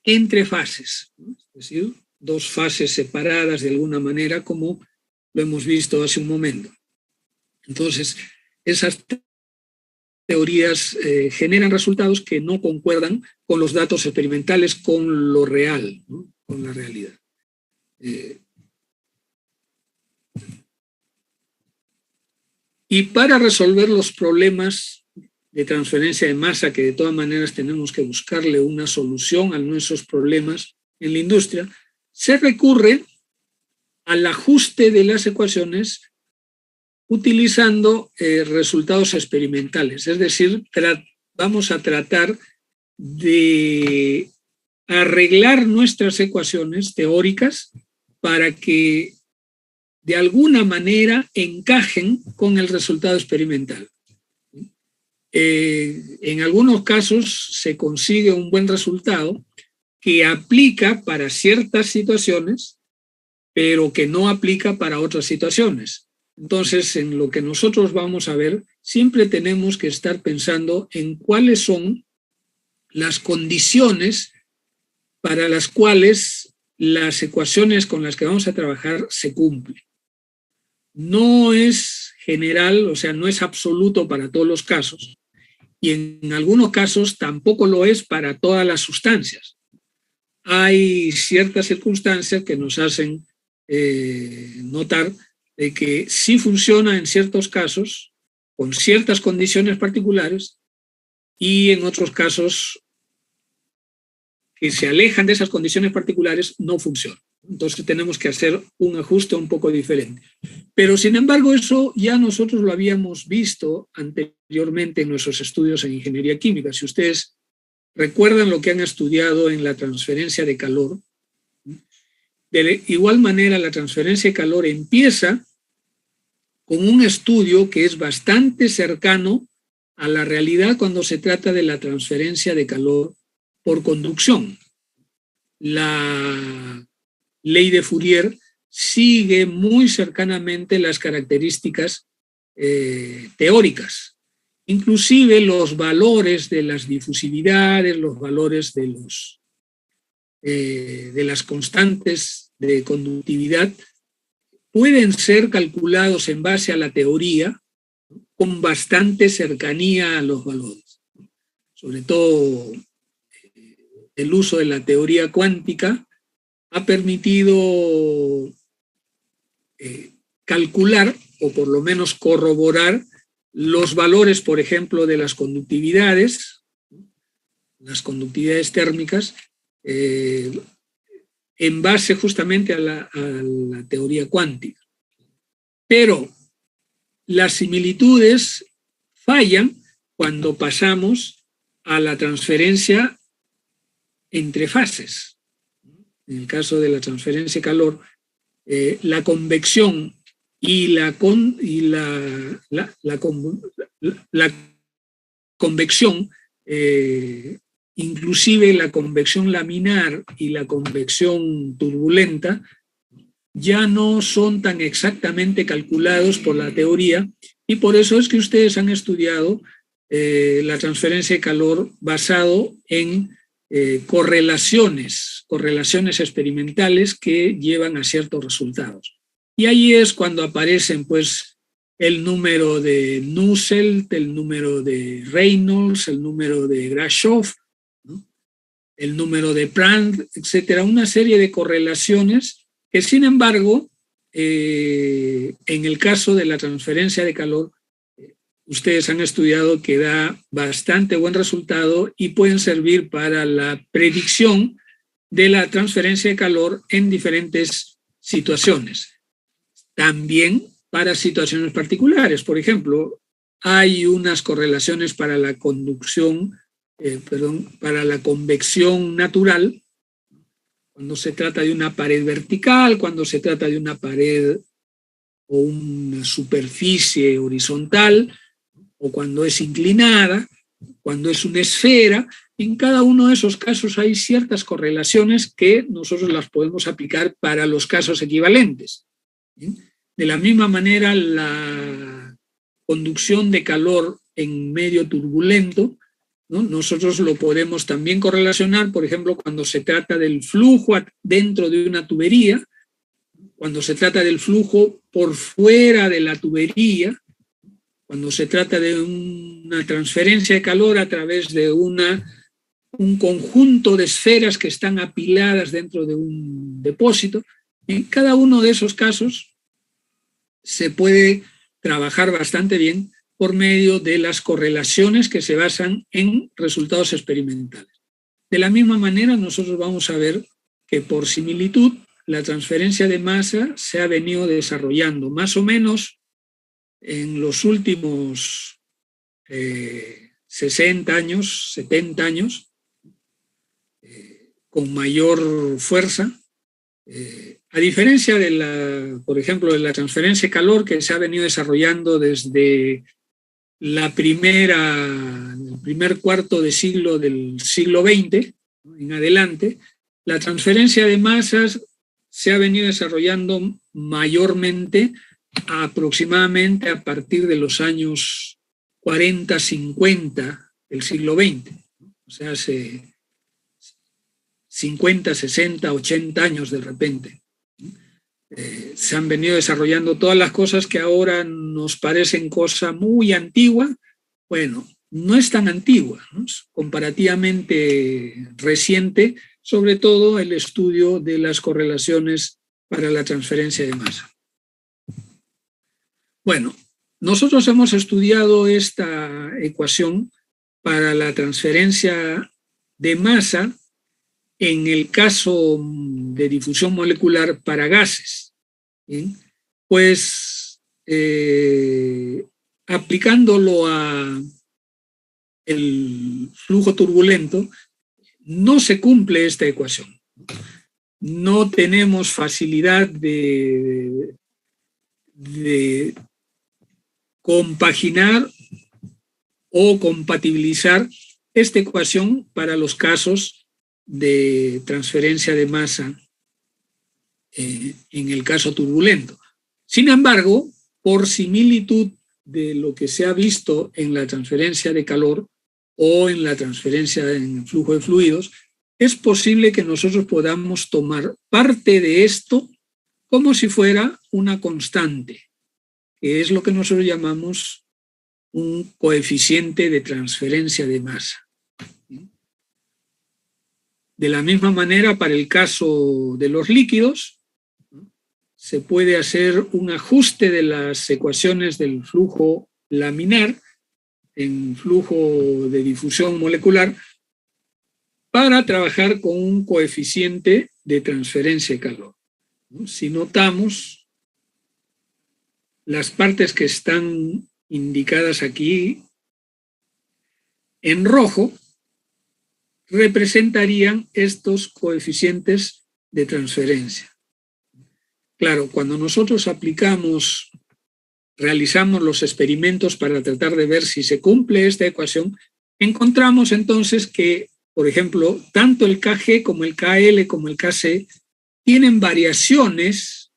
entre fases, ¿no? Es decir, dos fases separadas de alguna manera, como lo hemos visto hace un momento. Entonces, esas teorías generan resultados que no concuerdan con los datos experimentales, con lo real, ¿no? Con la realidad. Y para resolver los problemas de transferencia de masa, que de todas maneras tenemos que buscarle una solución a nuestros problemas en la industria, se recurre al ajuste de las ecuaciones utilizando resultados experimentales. Es decir, vamos a tratar de arreglar nuestras ecuaciones teóricas para que de alguna manera encajen con el resultado experimental. En algunos casos se consigue un buen resultado que aplica para ciertas situaciones, pero que no aplica para otras situaciones. Entonces, en lo que nosotros vamos a ver, siempre tenemos que estar pensando en cuáles son las condiciones para las cuales las ecuaciones con las que vamos a trabajar se cumplen. No es general, o sea, no es absoluto para todos los casos, y en algunos casos tampoco lo es para todas las sustancias. Hay ciertas circunstancias que nos hacen notar de que sí funciona en ciertos casos con ciertas condiciones particulares y en otros casos que se alejan de esas condiciones particulares no funcionan. Entonces tenemos que hacer un ajuste un poco diferente. Pero sin embargo eso ya nosotros lo habíamos visto anteriormente en nuestros estudios en ingeniería química. Si ustedes recuerdan lo que han estudiado en la transferencia de calor, de igual manera la transferencia de calor empieza con un estudio que es bastante cercano a la realidad cuando se trata de la transferencia de calor por conducción. La ley de Fourier sigue muy cercanamente las características teóricas. Inclusive los valores de las difusividades, los valores de las constantes de conductividad pueden ser calculados en base a la teoría con bastante cercanía a los valores. Sobre todo el uso de la teoría cuántica ha permitido calcular o por lo menos corroborar los valores, por ejemplo, de las conductividades térmicas, en base justamente a la teoría cuántica. Pero las similitudes fallan cuando pasamos a la transferencia entre fases. En el caso de la transferencia de calor, la convección y la convección, inclusive la convección laminar y la convección turbulenta, ya no son tan exactamente calculados por la teoría y por eso es que ustedes han estudiado la transferencia de calor basado en correlaciones experimentales que llevan a ciertos resultados. Y ahí es cuando aparecen pues el número de Nusselt, el número de Reynolds, el número de Grashof, ¿no? El número de Prandtl, etcétera, una serie de correlaciones que sin embargo en el caso de la transferencia de calor ustedes han estudiado que da bastante buen resultado y pueden servir para la predicción de la transferencia de calor en diferentes situaciones. También para situaciones particulares. Por ejemplo, hay unas correlaciones para la para la convección natural, cuando se trata de una pared vertical, cuando se trata de una pared o una superficie horizontal, o cuando es inclinada, cuando es una esfera. En cada uno de esos casos hay ciertas correlaciones que nosotros las podemos aplicar para los casos equivalentes. De la misma manera, la conducción de calor en medio turbulento, ¿no? Nosotros lo podemos también correlacionar, por ejemplo, cuando se trata del flujo dentro de una tubería, cuando se trata del flujo por fuera de la tubería, cuando se trata de una transferencia de calor a través de un conjunto de esferas que están apiladas dentro de un depósito. En cada uno de esos casos se puede trabajar bastante bien por medio de las correlaciones que se basan en resultados experimentales. De la misma manera, nosotros vamos a ver que por similitud la transferencia de masa se ha venido desarrollando más o menos en los últimos 60 años, 70 años, con mayor fuerza, a diferencia de por ejemplo, de la transferencia de calor que se ha venido desarrollando desde el primer cuarto de siglo del siglo XX en adelante. La transferencia de masas se ha venido desarrollando mayormente aproximadamente a partir de los años 40, 50 del siglo XX. O sea, hace 50, 60, 80 años de repente. Se han venido desarrollando todas las cosas que ahora nos parecen cosa muy antigua. Bueno, no es tan antigua, ¿no? Es comparativamente reciente, sobre todo el estudio de las correlaciones para la transferencia de masa. Bueno, Nosotros hemos estudiado esta ecuación para la transferencia de masa en el caso de difusión molecular para gases. ¿Bien? Pues aplicándolo a el flujo turbulento, no se cumple esta ecuación. No tenemos facilidad de compaginar o compatibilizar esta ecuación para los casos de transferencia de masa en el caso turbulento. Sin embargo, por similitud de lo que se ha visto en la transferencia de calor o en la transferencia en el flujo de fluidos, es posible que nosotros podamos tomar parte de esto como si fuera una constante, que es lo que nosotros llamamos un coeficiente de transferencia de masa. De la misma manera, para el caso de los líquidos, se puede hacer un ajuste de las ecuaciones del flujo laminar en flujo de difusión molecular para trabajar con un coeficiente de transferencia de calor. Si notamos, las partes que están indicadas aquí en rojo representarían estos coeficientes de transferencia. Claro, cuando nosotros realizamos los experimentos para tratar de ver si se cumple esta ecuación, encontramos entonces que, por ejemplo, tanto el Kg como el Kl como el Kc tienen variaciones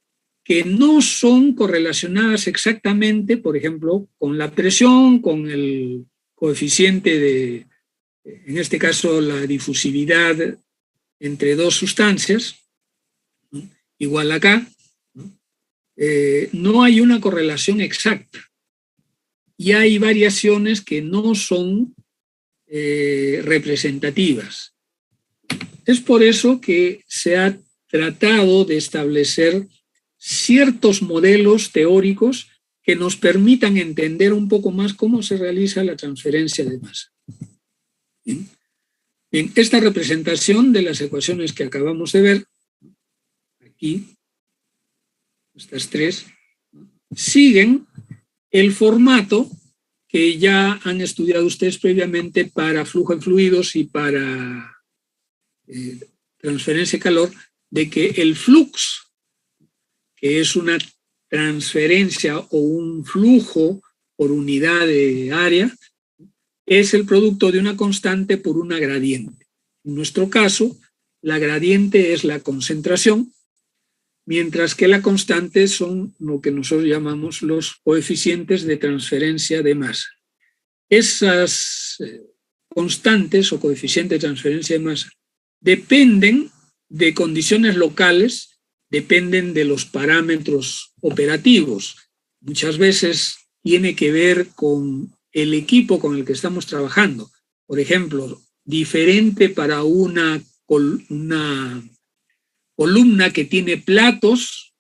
que no son correlacionadas exactamente, por ejemplo, con la presión, con el coeficiente de, en este caso, la difusividad entre dos sustancias, ¿no? Igual acá, ¿no? No hay una correlación exacta y hay variaciones que no son representativas. Es por eso que se ha tratado de establecer ciertos modelos teóricos que nos permitan entender un poco más cómo se realiza la transferencia de masa. Bien. Bien, esta representación de las ecuaciones que acabamos de ver, aquí, estas tres, siguen el formato que ya han estudiado ustedes previamente para flujo en fluidos y para transferencia de calor, de que el flux, que es una transferencia o un flujo por unidad de área, es el producto de una constante por una gradiente. En nuestro caso, la gradiente es la concentración, mientras que la constante son lo que nosotros llamamos los coeficientes de transferencia de masa. Esas constantes o coeficientes de transferencia de masa dependen de condiciones locales, dependen de los parámetros operativos. Muchas veces tiene que ver con el equipo con el que estamos trabajando. Por ejemplo, diferente para una columna que tiene platos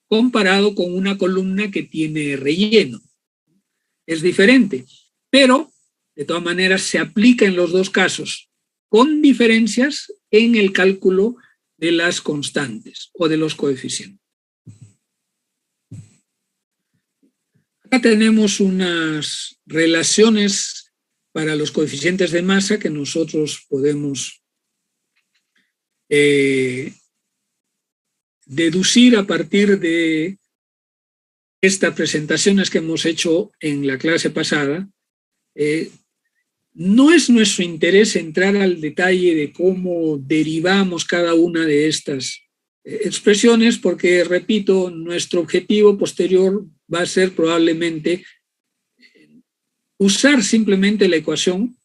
comparado con una columna que tiene relleno. Es diferente, pero de todas maneras se aplica en los dos casos, con diferencias en el cálculo de las constantes o de los coeficientes. Acá tenemos unas relaciones para los coeficientes de masa que nosotros podemos deducir a partir de estas presentaciones que hemos hecho en la clase pasada. No es nuestro interés entrar al detalle de cómo derivamos cada una de estas expresiones, porque, repito, nuestro objetivo posterior va a ser probablemente usar simplemente la ecuación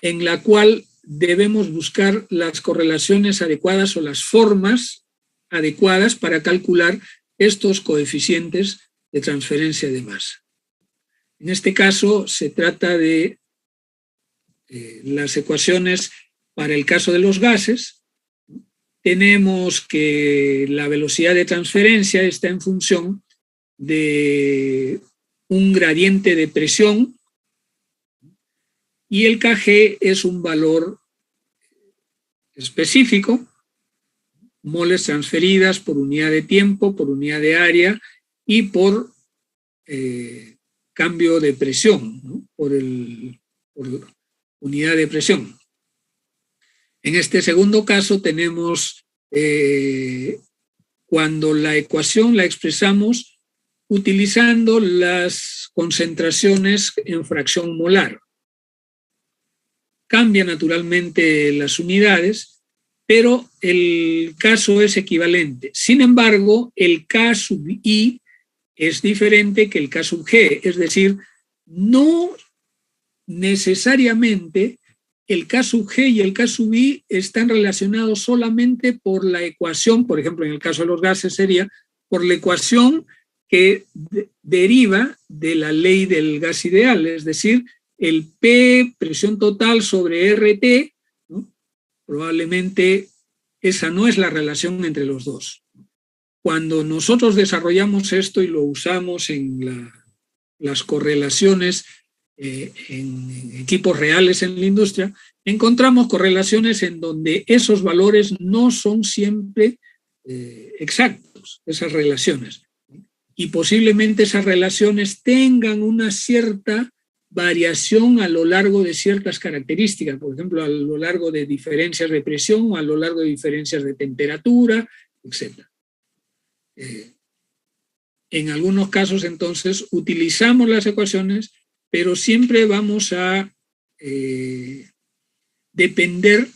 en la cual debemos buscar las correlaciones adecuadas o las formas adecuadas para calcular estos coeficientes de transferencia de masa. En este caso se trata de las ecuaciones para el caso de los gases. Tenemos que la velocidad de transferencia está en función de un gradiente de presión, y el Kg es un valor específico, moles transferidas por unidad de tiempo, por unidad de área y por cambio de presión, ¿no? por unidad de presión. En este segundo caso tenemos cuando la ecuación la expresamos utilizando las concentraciones en fracción molar. Cambia naturalmente las unidades, pero el caso es equivalente. Sin embargo, el K sub I es diferente que el K sub G, es decir, no necesariamente el K sub G y el K sub I están relacionados solamente por la ecuación, por ejemplo, en el caso de los gases sería por la ecuación que deriva de la ley del gas ideal, es decir, el P, presión total sobre RT, ¿no? Probablemente esa no es la relación entre los dos. Cuando nosotros desarrollamos esto y lo usamos en las correlaciones en equipos reales en la industria, encontramos correlaciones en donde esos valores no son siempre exactos, esas relaciones. Y posiblemente esas relaciones tengan una cierta variación a lo largo de ciertas características, por ejemplo, a lo largo de diferencias de presión o a lo largo de diferencias de temperatura, etc. En algunos casos, entonces, utilizamos las ecuaciones, pero siempre vamos a depender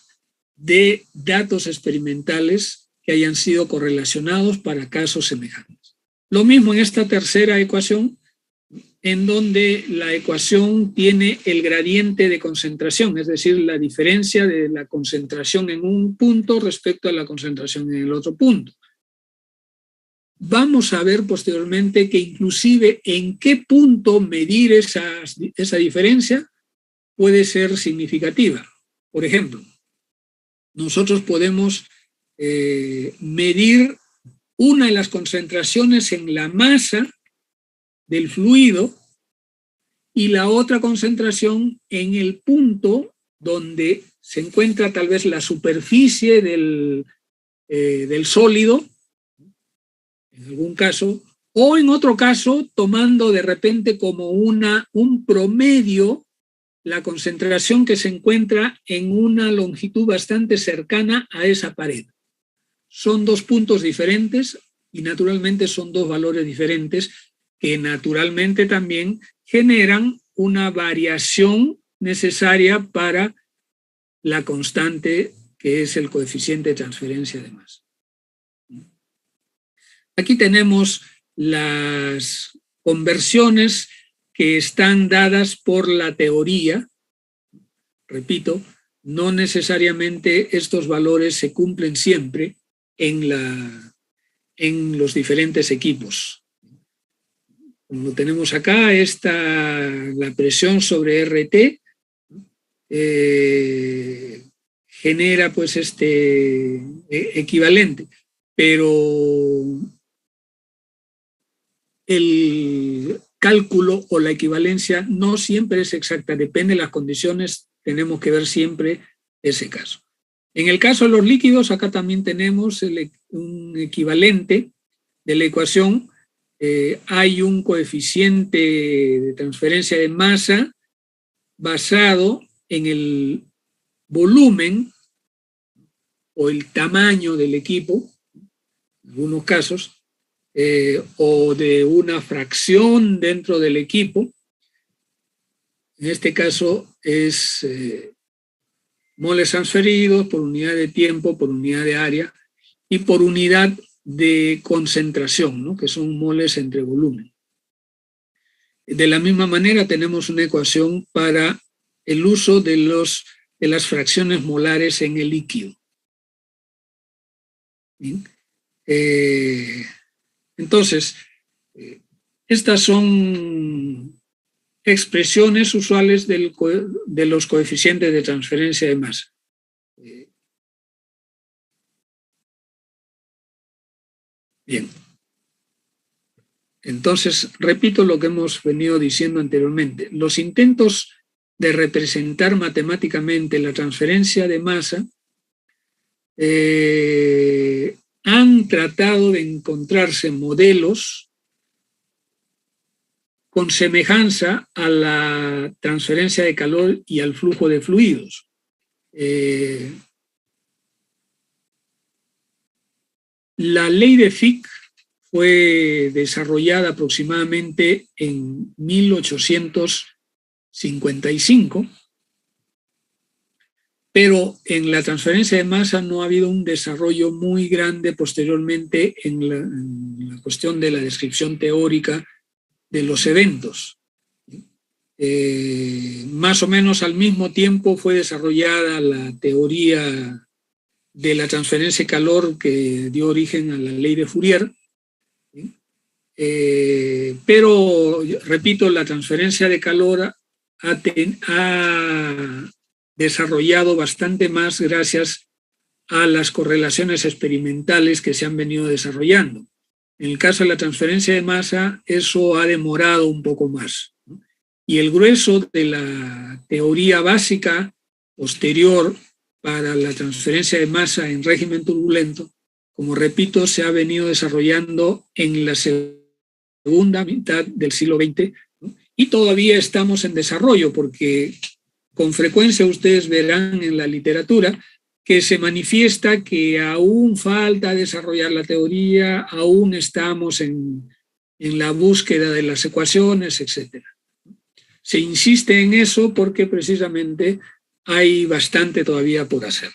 de datos experimentales que hayan sido correlacionados para casos semejantes. Lo mismo en esta tercera ecuación, en donde la ecuación tiene el gradiente de concentración, es decir, la diferencia de la concentración en un punto respecto a la concentración en el otro punto. Vamos a ver posteriormente que inclusive en qué punto medir esa diferencia puede ser significativa. Por ejemplo, nosotros podemos medir una de las concentraciones en la masa del fluido y la otra concentración en el punto donde se encuentra tal vez la superficie del sólido, en algún caso, o en otro caso tomando de repente como un promedio la concentración que se encuentra en una longitud bastante cercana a esa pared. Son dos puntos diferentes y naturalmente son dos valores diferentes que naturalmente también generan una variación necesaria para la constante que es el coeficiente de transferencia de masa. Aquí tenemos las conversiones que están dadas por la teoría. Repito, no necesariamente estos valores se cumplen siempre en los diferentes equipos. Como tenemos acá, la presión sobre RT genera pues este equivalente, pero el cálculo o la equivalencia no siempre es exacta, depende de las condiciones, tenemos que ver siempre ese caso. En el caso de los líquidos, acá también tenemos un equivalente de la ecuación. Hay un coeficiente de transferencia de masa basado en el volumen o el tamaño del equipo, en algunos casos, o de una fracción dentro del equipo. En este caso es moles transferidos por unidad de tiempo, por unidad de área y por unidad de concentración, ¿no? Que son moles entre volumen. De la misma manera tenemos una ecuación para el uso de las fracciones molares en el líquido. ¿Bien? Entonces, estas son expresiones usuales de los coeficientes de transferencia de masa. Bien. Entonces, repito lo que hemos venido diciendo anteriormente. Los intentos de representar matemáticamente la transferencia de masa han tratado de encontrarse modelos con semejanza a la transferencia de calor y al flujo de fluidos. La ley de Fick fue desarrollada aproximadamente en 1855, pero en la transferencia de masa no ha habido un desarrollo muy grande posteriormente en la cuestión de la descripción teórica de los eventos. Más o menos al mismo tiempo fue desarrollada la teoría de la transferencia de calor que dio origen a la ley de Fourier. Pero, repito, la transferencia de calor ha desarrollado bastante más gracias a las correlaciones experimentales que se han venido desarrollando. En el caso de la transferencia de masa, eso ha demorado un poco más. Y el grueso de la teoría básica posterior para la transferencia de masa en régimen turbulento, como repito, se ha venido desarrollando en la segunda mitad del siglo XX, ¿no? Y todavía estamos en desarrollo porque con frecuencia ustedes verán en la literatura que se manifiesta que aún falta desarrollar la teoría, aún estamos en la búsqueda de las ecuaciones, etc. Se insiste en eso porque precisamente hay bastante todavía por hacer.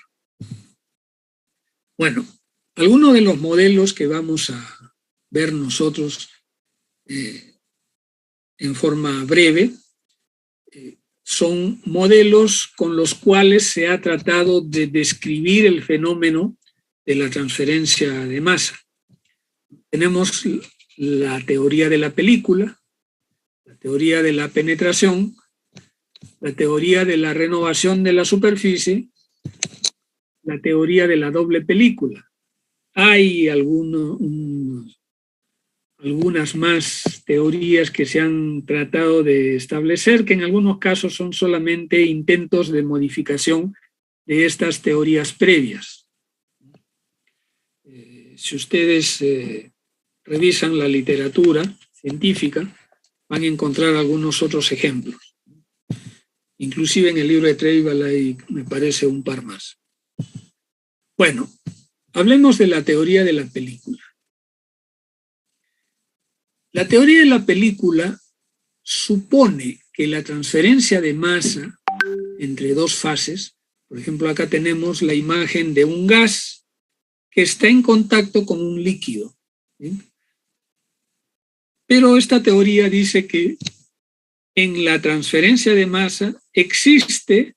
Bueno, algunos de los modelos que vamos a ver nosotros en forma breve son modelos con los cuales se ha tratado de describir el fenómeno de la transferencia de masa. Tenemos la teoría de la película, la teoría de la penetración, la teoría de la renovación de la superficie, la teoría de la doble película. Hay algunas más teorías que se han tratado de establecer, que en algunos casos son solamente intentos de modificación de estas teorías previas. Si ustedes revisan la literatura científica, van a encontrar algunos otros ejemplos. Inclusive en el libro de Treibel hay, me parece, un par más. Bueno, hablemos de la teoría de la película. La teoría de la película supone que la transferencia de masa entre dos fases, por ejemplo, acá tenemos la imagen de un gas que está en contacto con un líquido, ¿sí? Pero esta teoría dice que en la transferencia de masa existe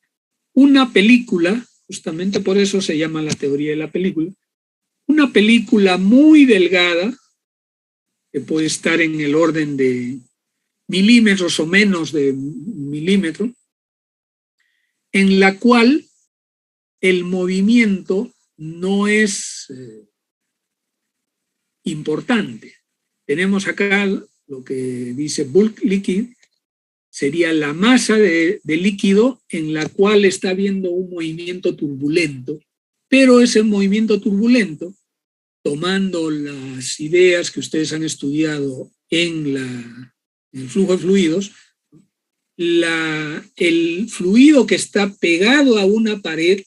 una película, justamente por eso se llama la teoría de la película, una película muy delgada, que puede estar en el orden de milímetros o menos de milímetro, en la cual el movimiento no es importante. Tenemos acá lo que dice bulk liquid, sería la masa de líquido en la cual está habiendo un movimiento turbulento, pero ese movimiento turbulento, tomando las ideas que ustedes han estudiado en el flujo de fluidos, el fluido que está pegado a una pared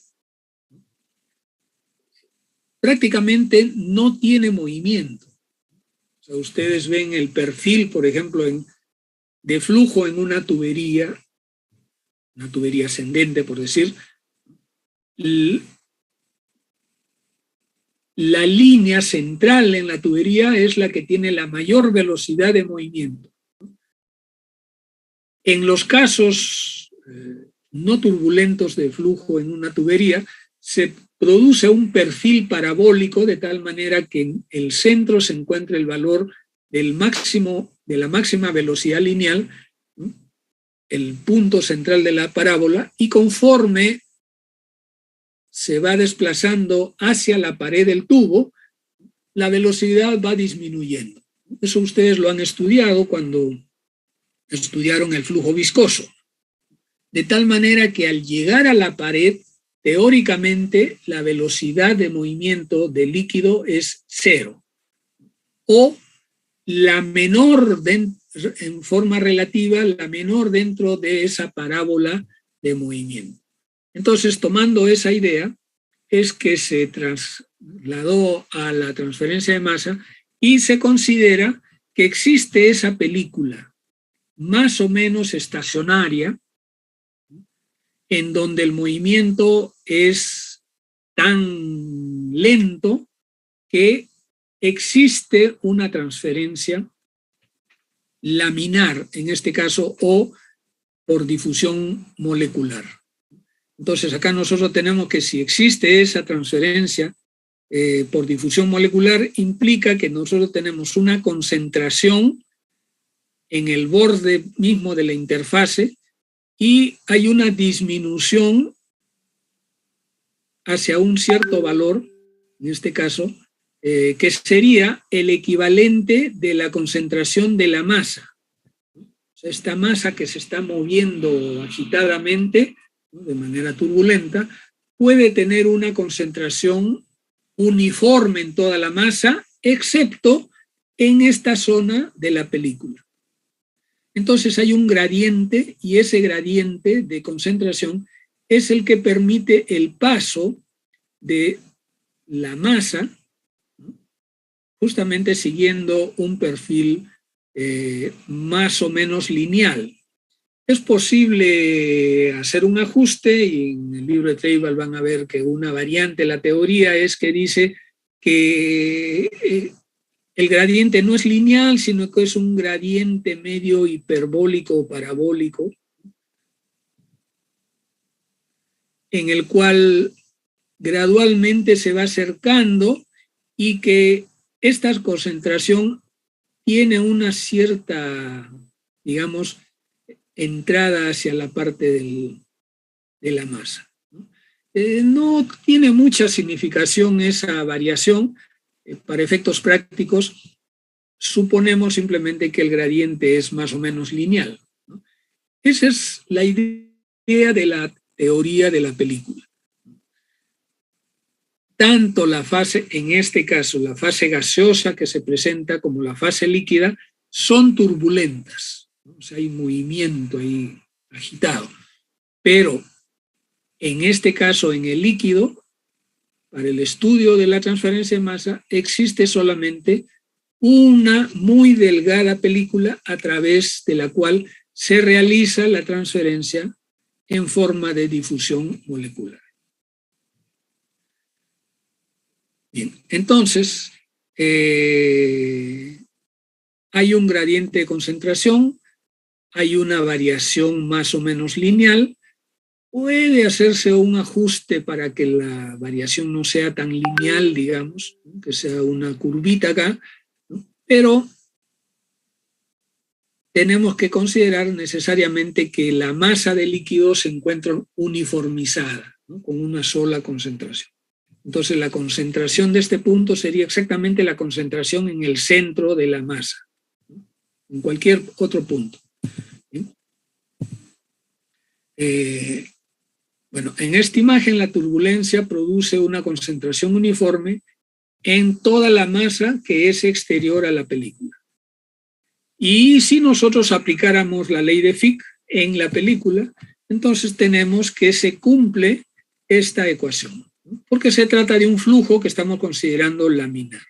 prácticamente no tiene movimiento. O sea, ustedes ven el perfil, por ejemplo, de flujo en una tubería ascendente, por decir, la línea central en la tubería es la que tiene la mayor velocidad de movimiento. En los casos no turbulentos de flujo en una tubería, se produce un perfil parabólico de tal manera que en el centro se encuentra el valor de la máxima velocidad lineal, el punto central de la parábola, y conforme se va desplazando hacia la pared del tubo, la velocidad va disminuyendo. Eso ustedes lo han estudiado cuando estudiaron el flujo viscoso. De tal manera que al llegar a la pared, teóricamente la velocidad de movimiento del líquido es 0. O la menor en forma relativa, la menor dentro de esa parábola de movimiento. Entonces, tomando esa idea, es que se trasladó a la transferencia de masa y se considera que existe esa película más o menos estacionaria en donde el movimiento es tan lento que existe una transferencia laminar, en este caso, o por difusión molecular. Entonces, acá nosotros tenemos que si existe esa transferencia por difusión molecular, implica que nosotros tenemos una concentración en el borde mismo de la interfase y hay una disminución hacia un cierto valor, en este caso, que sería el equivalente de la concentración de la masa. O sea, esta masa que se está moviendo agitadamente, ¿no?, de manera turbulenta, puede tener una concentración uniforme en toda la masa, excepto en esta zona de la película. Entonces hay un gradiente y ese gradiente de concentración es el que permite el paso de la masa, justamente siguiendo un perfil más o menos lineal. Es posible hacer un ajuste y en el libro de Treibel van a ver que una variante de la teoría es que dice que el gradiente no es lineal, sino que es un gradiente medio hiperbólico o parabólico, en el cual gradualmente se va acercando y que esta concentración tiene una cierta, digamos, entrada hacia la parte de la masa. No tiene mucha significación esa variación. Para efectos prácticos, suponemos simplemente que el gradiente es más o menos lineal, ¿no? Esa es la idea de la teoría de la película. Tanto la fase, en este caso, la fase gaseosa que se presenta como la fase líquida, son turbulentas, ¿no? O sea, hay movimiento ahí agitado. Pero en este caso, en el líquido, para el estudio de la transferencia de masa, existe solamente una muy delgada película a través de la cual se realiza la transferencia en forma de difusión molecular. Bien, entonces, hay un gradiente de concentración, hay una variación más o menos lineal. Puede hacerse un ajuste para que la variación no sea tan lineal, digamos, ¿no?, que sea una curvita acá, ¿no?, pero tenemos que considerar necesariamente que la masa del líquido se encuentra uniformizada, ¿no?, con una sola concentración. Entonces la concentración de este punto sería exactamente la concentración en el centro de la masa, ¿no?, en cualquier otro punto. Bueno, en esta imagen la turbulencia produce una concentración uniforme en toda la masa que es exterior a la película. Y si nosotros aplicáramos la ley de Fick en la película, entonces tenemos que se cumple esta ecuación, ¿no?, porque se trata de un flujo que estamos considerando laminar.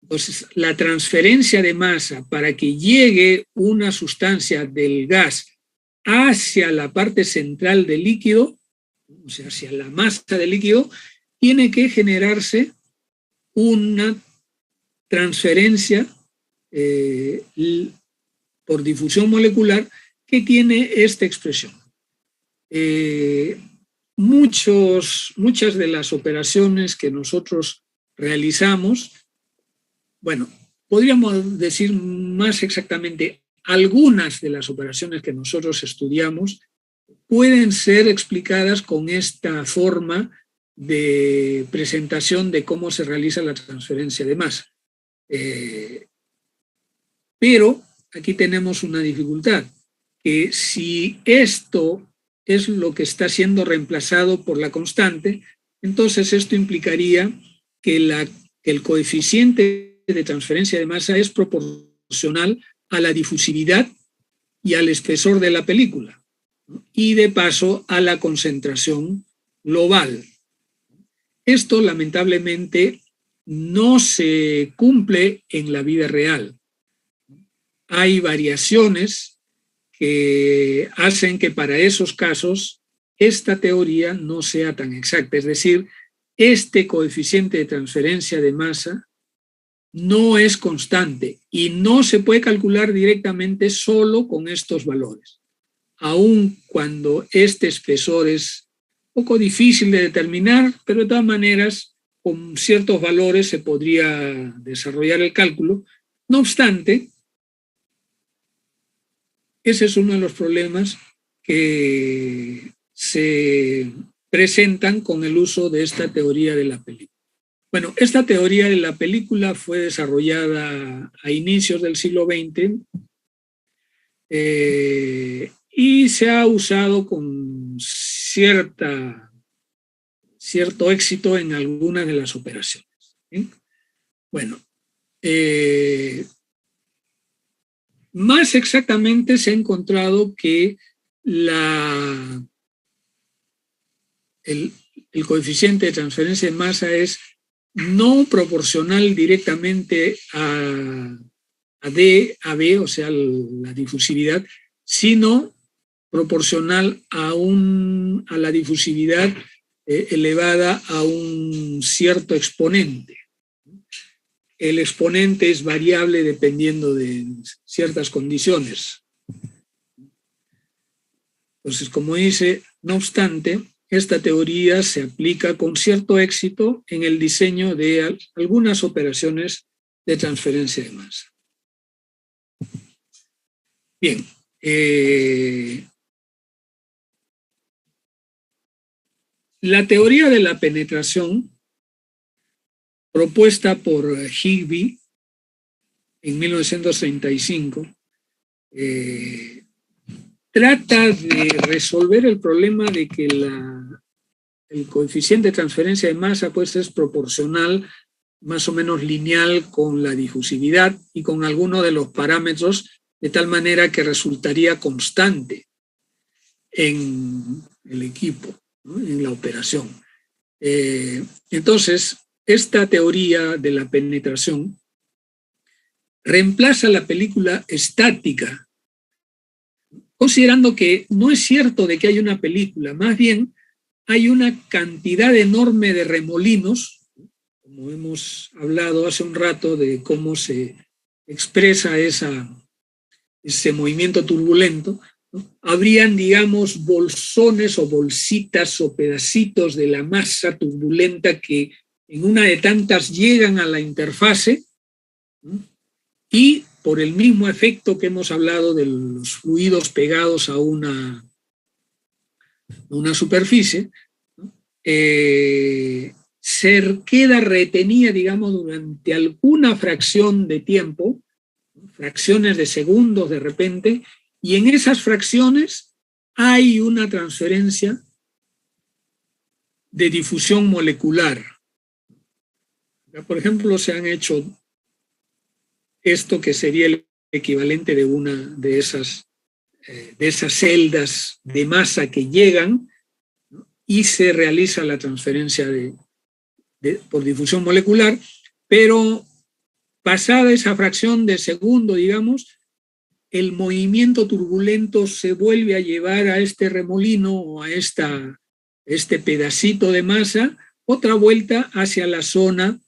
Entonces, la transferencia de masa para que llegue una sustancia del gas hacia la parte central del líquido, o sea, hacia la masa del líquido, tiene que generarse una transferencia por difusión molecular que tiene esta expresión. Muchas de las operaciones que nosotros realizamos, bueno, podríamos decir más exactamente, algunas de las operaciones que nosotros estudiamos pueden ser explicadas con esta forma de presentación de cómo se realiza la transferencia de masa. Pero aquí tenemos una dificultad, que si esto es lo que está siendo reemplazado por la constante, entonces esto implicaría que el coeficiente de transferencia de masa es proporcional a la difusividad y al espesor de la película, ¿no? Y de paso a la concentración global. Esto lamentablemente no se cumple en la vida real. Hay variaciones que hacen que para esos casos esta teoría no sea tan exacta. Es decir, este coeficiente de transferencia de masa no es constante y no se puede calcular directamente solo con estos valores. Aun cuando este espesor es un poco difícil de determinar, pero de todas maneras, con ciertos valores se podría desarrollar el cálculo. No obstante, ese es uno de los problemas que se presentan con el uso de esta teoría de la película. Bueno, esta teoría de la película fue desarrollada a inicios del siglo XX y se ha usado con cierto éxito en algunas de las operaciones. ¿Sí? Bueno, más exactamente se ha encontrado que el coeficiente de transferencia de masa es no proporcional directamente a B, o sea, la difusividad, sino proporcional a la difusividad elevada a un cierto exponente. El exponente es variable dependiendo de ciertas condiciones. Entonces, como dice, no obstante, esta teoría se aplica con cierto éxito en el diseño de algunas operaciones de transferencia de masa. Bien. La teoría de la penetración, propuesta por Higby en 1935, trata de resolver el problema de que el coeficiente de transferencia de masa pues, es proporcional, más o menos lineal con la difusividad y con alguno de los parámetros, de tal manera que resultaría constante en el equipo, ¿no? En la operación. Entonces, esta teoría de la penetración reemplaza la película estática, considerando que no es cierto de que hay una película, más bien hay una cantidad enorme de remolinos, como hemos hablado hace un rato de cómo se expresa ese movimiento turbulento, ¿no? Habrían, digamos, bolsones o bolsitas o pedacitos de la masa turbulenta que en una de tantas llegan a la interfase, ¿no? Y por el mismo efecto que hemos hablado de los fluidos pegados a una superficie, ¿no? Se queda retenida, digamos, durante alguna fracción de tiempo, ¿no? Fracciones de segundos de repente, y en esas fracciones hay una transferencia de difusión molecular. Por ejemplo, se han hecho esto que sería el equivalente de una de esas celdas de masa que llegan, ¿no? Y se realiza la transferencia por difusión molecular, pero pasada esa fracción de segundo, digamos, el movimiento turbulento se vuelve a llevar a este remolino o a este pedacito de masa otra vuelta hacia la zona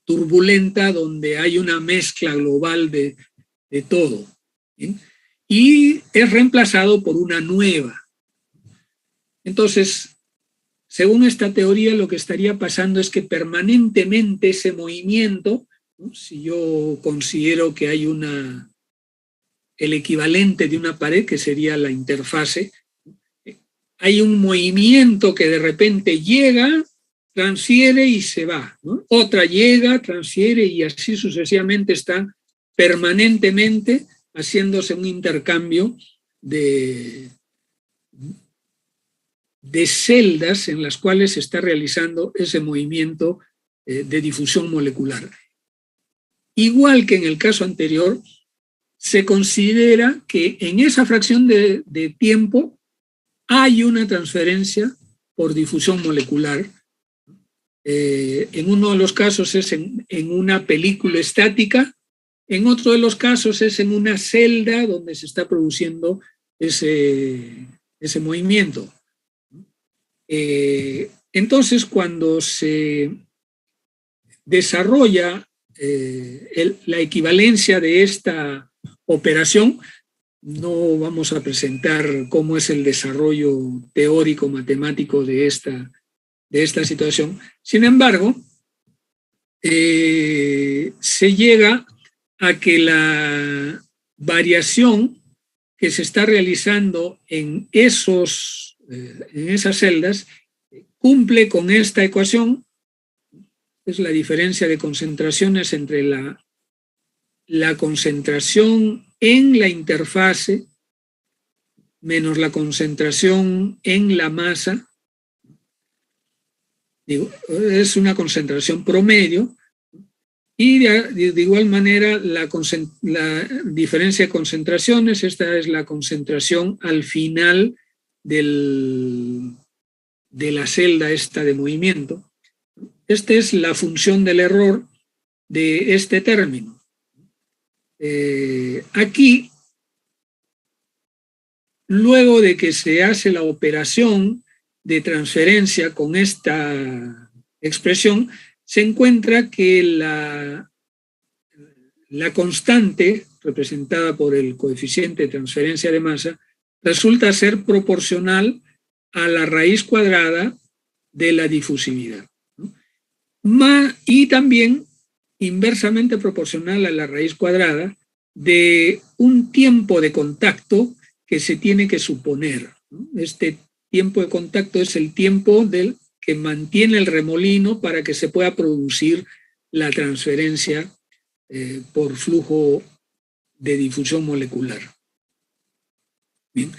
turbulenta donde hay una mezcla global de todo, ¿sí? Y es reemplazado por una nueva. Entonces, según esta teoría, lo que estaría pasando es que permanentemente ese movimiento, ¿no? Si yo considero que hay el equivalente de una pared, que sería la interfase, hay un movimiento que de repente llega, transfiere y se va, ¿no? Otra llega, transfiere y así sucesivamente está permanentemente haciéndose un intercambio de celdas en las cuales se está realizando ese movimiento de difusión molecular. Igual que en el caso anterior, se considera que en esa fracción de tiempo hay una transferencia por difusión molecular. En uno de los casos es en una película estática, en otro de los casos es en una celda donde se está produciendo ese movimiento. Entonces, cuando se desarrolla la equivalencia de esta operación, no vamos a presentar cómo es el desarrollo teórico matemático de esta situación. Sin embargo, se llega a que la variación que se está realizando en esas celdas cumple con esta ecuación. Es la diferencia de concentraciones entre la concentración en la interfase menos la concentración en la masa. Es una concentración promedio, y de igual manera la diferencia de concentraciones, esta es la concentración al final de la celda esta de movimiento. Esta es la función del error de este término. Aquí, luego de que se hace la operación de transferencia con esta expresión, se encuentra que la constante representada por el coeficiente de transferencia de masa resulta ser proporcional a la raíz cuadrada de la difusividad, ¿no? Y también inversamente proporcional a la raíz cuadrada de un tiempo de contacto que se tiene que suponer, ¿no? Este tiempo de contacto es el tiempo que mantiene el remolino para que se pueda producir la transferencia por flujo de difusión molecular. Bien.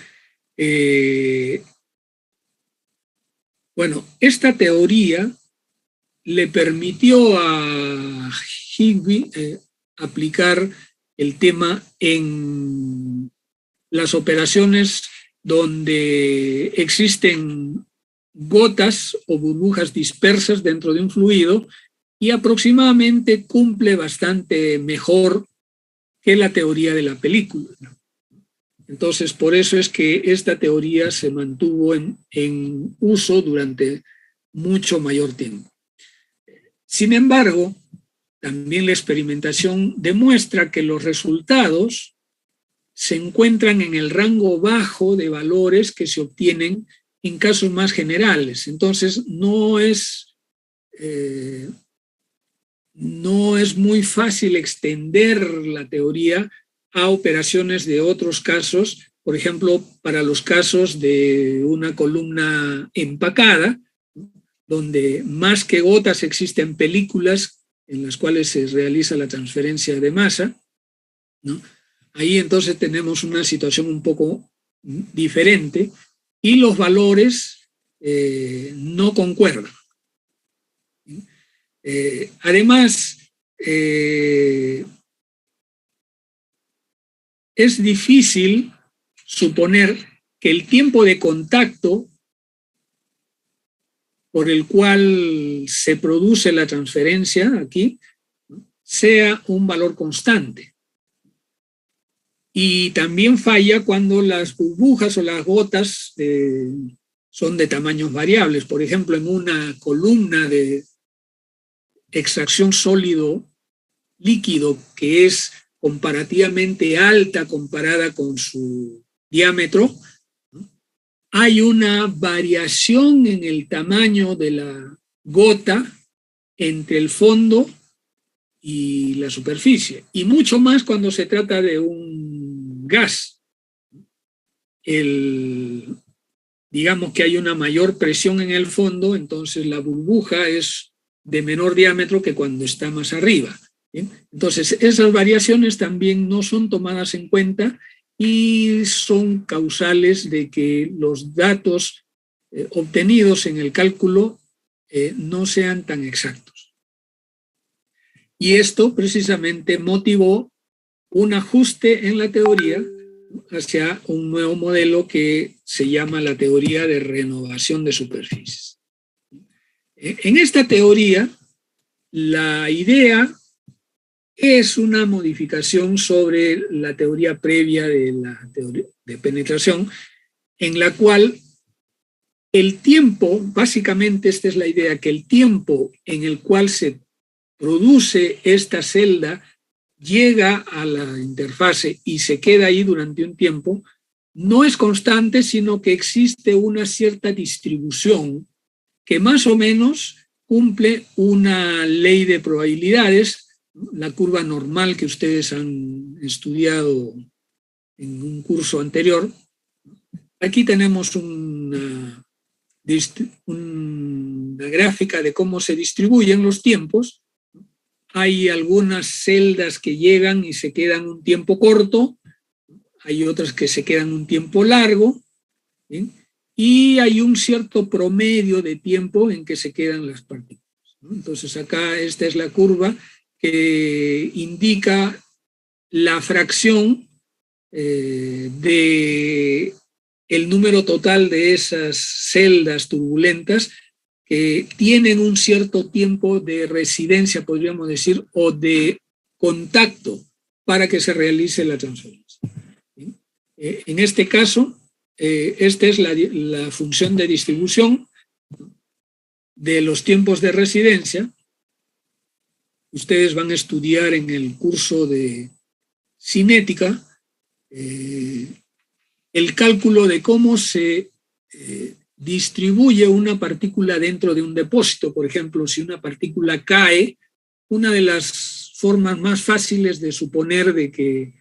Bueno, esta teoría le permitió a Higby aplicar el tema en las operaciones donde existen gotas o burbujas dispersas dentro de un fluido, y aproximadamente cumple bastante mejor que la teoría de la película. Entonces, por eso es que esta teoría se mantuvo en uso durante mucho mayor tiempo. Sin embargo, también la experimentación demuestra que los resultados se encuentran en el rango bajo de valores que se obtienen en casos más generales. Entonces, no es muy fácil extender la teoría a operaciones de otros casos, por ejemplo, para los casos de una columna empacada, donde más que gotas existen películas en las cuales se realiza la transferencia de masa, ¿no? Ahí entonces tenemos una situación un poco diferente y los valores no concuerdan. Además, es difícil suponer que el tiempo de contacto por el cual se produce la transferencia aquí sea un valor constante. Y también falla cuando las burbujas o las gotas son de tamaños variables. Por ejemplo, en una columna de extracción sólido-líquido que es comparativamente alta comparada con su diámetro, ¿no? Hay una variación en el tamaño de la gota entre el fondo y la superficie, y mucho más cuando se trata de un gas. Digamos que hay una mayor presión en el fondo, entonces la burbuja es de menor diámetro que cuando está más arriba. ¿Bien? Entonces, esas variaciones también no son tomadas en cuenta y son causales de que los datos obtenidos en el cálculo no sean tan exactos. Y esto precisamente motivó un ajuste en la teoría hacia un nuevo modelo que se llama la teoría de renovación de superficies. En esta teoría, la idea es una modificación sobre la teoría previa de la teoría de penetración, en la cual el tiempo, básicamente esta es la idea, que el tiempo en el cual se produce esta celda llega a la interfase y se queda ahí durante un tiempo, no es constante, sino que existe una cierta distribución que más o menos cumple una ley de probabilidades, la curva normal que ustedes han estudiado en un curso anterior. Aquí tenemos una gráfica de cómo se distribuyen los tiempos. Hay algunas celdas que llegan y se quedan un tiempo corto, hay otras que se quedan un tiempo largo, ¿sí? Y hay un cierto promedio de tiempo en que se quedan las partículas, ¿no? Entonces acá esta es la curva que indica la fracción de el número total de esas celdas turbulentas que tienen un cierto tiempo de residencia, podríamos decir, o de contacto para que se realice la transferencia. En este caso, esta es la función de distribución de los tiempos de residencia. Ustedes van a estudiar en el curso de cinética el cálculo de cómo se distribuye una partícula dentro de un depósito. Por ejemplo, si una partícula cae, una de las formas más fáciles de suponer de que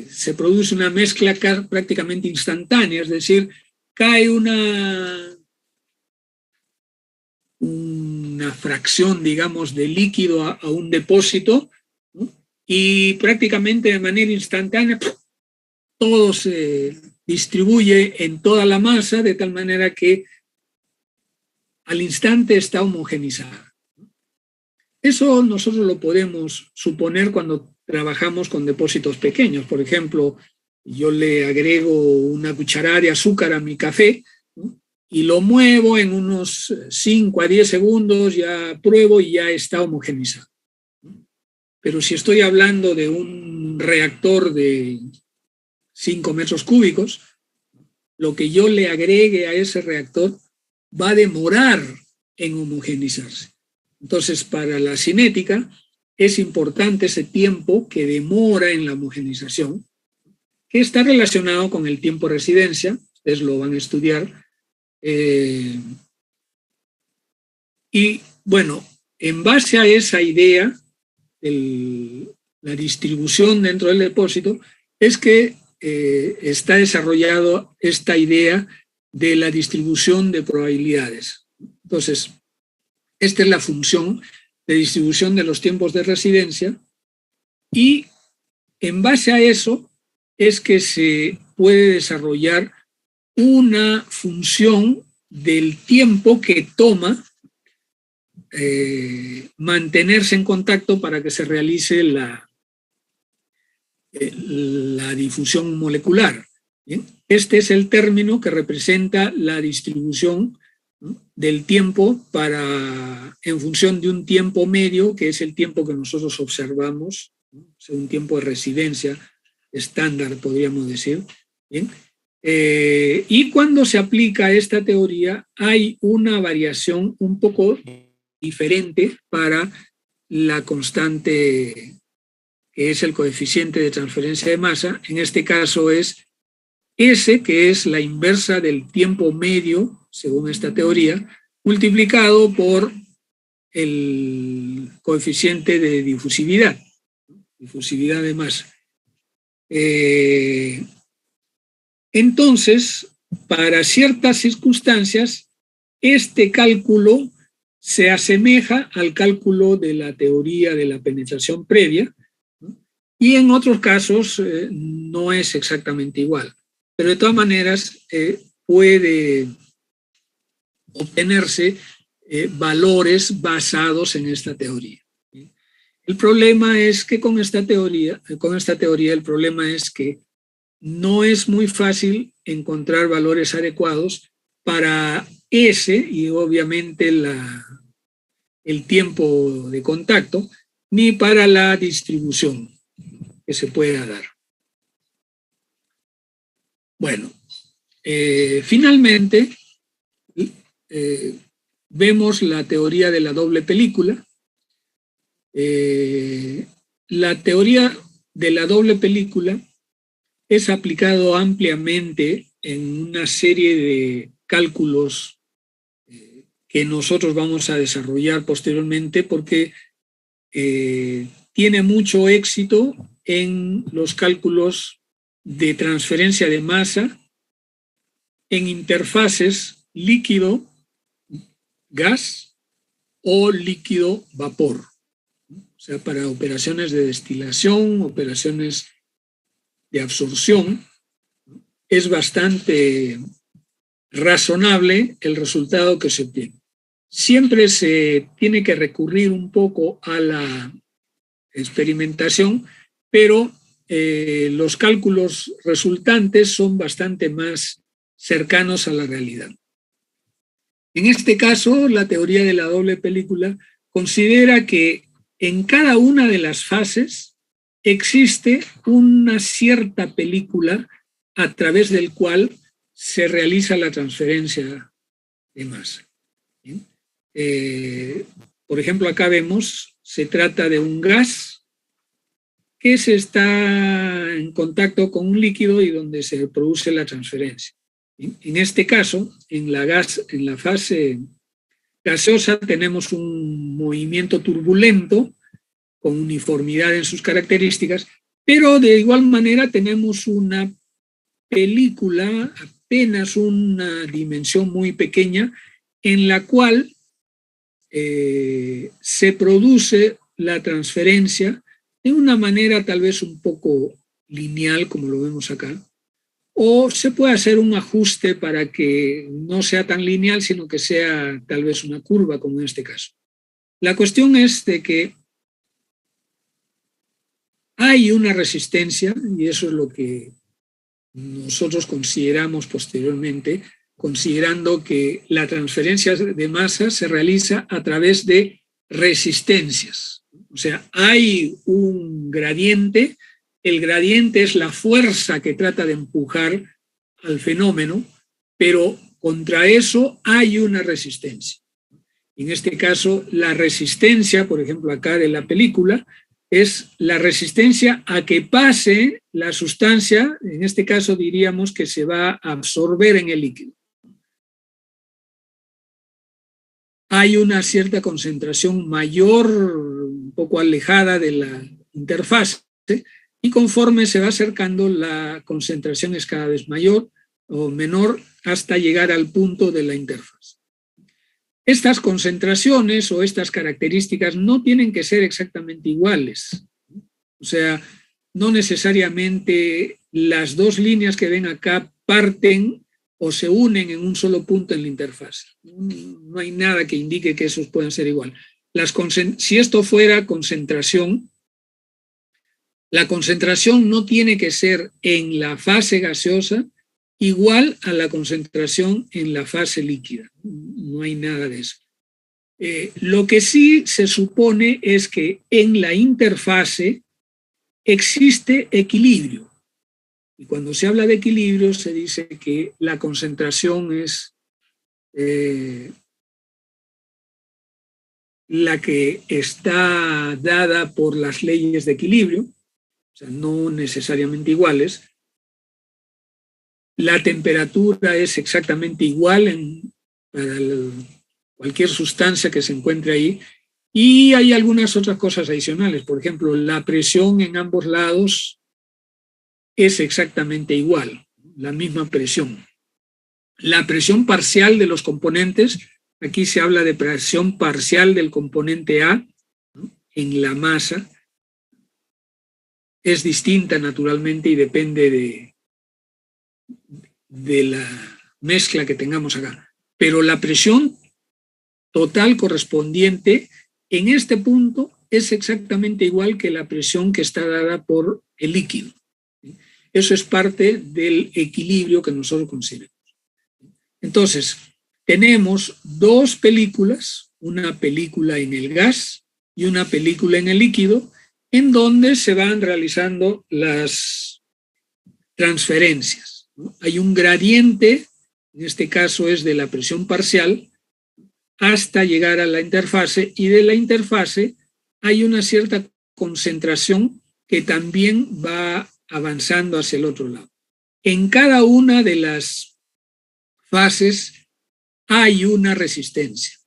se produce una mezcla prácticamente instantánea, es decir, cae una fracción, digamos, de líquido a un depósito, ¿no? Y prácticamente de manera instantánea todo se distribuye en toda la masa de tal manera que al instante está homogenizada. Eso nosotros lo podemos suponer cuando trabajamos con depósitos pequeños. Por ejemplo, yo le agrego una cucharada de azúcar a mi café, ¿no? Y lo muevo en unos 5 a 10 segundos, ya pruebo y ya está homogenizado. Pero si estoy hablando de un reactor de 5 metros cúbicos, lo que yo le agregue a ese reactor va a demorar en homogenizarse. Entonces, para la cinética es importante ese tiempo que demora en la homogenización, que está relacionado con el tiempo de residencia, ustedes lo van a estudiar. Y bueno, en base a esa idea, la distribución dentro del depósito, es que está desarrollado esta idea de la distribución de probabilidades. Entonces, esta es la función de distribución de los tiempos de residencia y en base a eso es que se puede desarrollar una función del tiempo que toma mantenerse en contacto para que se realice la difusión molecular. ¿Bien? Este es el término que representa la distribución, ¿no?, del tiempo en función de un tiempo medio, que es el tiempo que nosotros observamos, ¿no? O sea, un tiempo de residencia estándar, podríamos decir. ¿Bien? Y cuando se aplica esta teoría, hay una variación un poco diferente para la constante que es el coeficiente de transferencia de masa. En este caso es S, que es la inversa del tiempo medio, según esta teoría, multiplicado por el coeficiente de difusividad de masa. Entonces, para ciertas circunstancias, este cálculo se asemeja al cálculo de la teoría de la penetración previa, ¿no? Y en otros casos no es exactamente igual. Pero de todas maneras puede obtenerse valores basados en esta teoría. El problema es que con esta teoría el problema es que no es muy fácil encontrar valores adecuados para ese y obviamente el tiempo de contacto, ni para la distribución que se pueda dar. Bueno, finalmente vemos la teoría de la doble película. La teoría de la doble película es aplicado ampliamente en una serie de cálculos que nosotros vamos a desarrollar posteriormente porque tiene mucho éxito en los cálculos de transferencia de masa en interfaces líquido-gas o líquido-vapor. O sea, para operaciones de destilación, operaciones de absorción, es bastante razonable el resultado que se obtiene. Siempre se tiene que recurrir un poco a la experimentación, pero los cálculos resultantes son bastante más cercanos a la realidad. En este caso, la teoría de la doble película considera que en cada una de las fases existe una cierta película a través del cual se realiza la transferencia de masa. Por ejemplo, acá vemos, se trata de un gas que se está en contacto con un líquido y donde se produce la transferencia. En este caso, en la fase gaseosa tenemos un movimiento turbulento con uniformidad en sus características, pero de igual manera tenemos una película, apenas una dimensión muy pequeña, en la cual se produce la transferencia de una manera tal vez un poco lineal, como lo vemos acá, o se puede hacer un ajuste para que no sea tan lineal, sino que sea tal vez una curva, como en este caso. La cuestión es de que hay una resistencia, y eso es lo que nosotros consideramos posteriormente, considerando que la transferencia de masa se realiza a través de resistencias. O sea, hay un gradiente, el gradiente es la fuerza que trata de empujar al fenómeno, pero contra eso hay una resistencia. En este caso, la resistencia, por ejemplo, acá de la película, es la resistencia a que pase la sustancia, en este caso diríamos que se va a absorber en el líquido. Hay una cierta concentración mayor, un poco alejada de la interfase, y conforme se va acercando la concentración es cada vez mayor o menor hasta llegar al punto de la interfaz. Estas concentraciones o estas características no tienen que ser exactamente iguales. O sea, no necesariamente las dos líneas que ven acá parten o se unen en un solo punto en la interfaz. No hay nada que indique que esos puedan ser igual. Si esto fuera concentración, la concentración no tiene que ser en la fase gaseosa igual a la concentración en la fase líquida. No hay nada de eso. Lo que sí se supone es que en la interfase existe equilibrio. Y cuando se habla de equilibrio se dice que la concentración es la que está dada por las leyes de equilibrio, o sea, no necesariamente iguales. La temperatura es exactamente igual para cualquier sustancia que se encuentre ahí, y hay algunas otras cosas adicionales. Por ejemplo, la presión en ambos lados es exactamente igual, la misma presión. La presión parcial de los componentes Aquí se habla de presión parcial del componente A, ¿no?, en la masa. Es distinta naturalmente y depende de la mezcla que tengamos acá. Pero la presión total correspondiente en este punto es exactamente igual que la presión que está dada por el líquido. Eso es parte del equilibrio que nosotros consideramos. Entonces, tenemos dos películas, una película en el gas y una película en el líquido, en donde se van realizando las transferencias, ¿no? Hay un gradiente, en este caso es de la presión parcial, hasta llegar a la interfase, y de la interfase hay una cierta concentración que también va avanzando hacia el otro lado. En cada una de las fases hay una resistencia.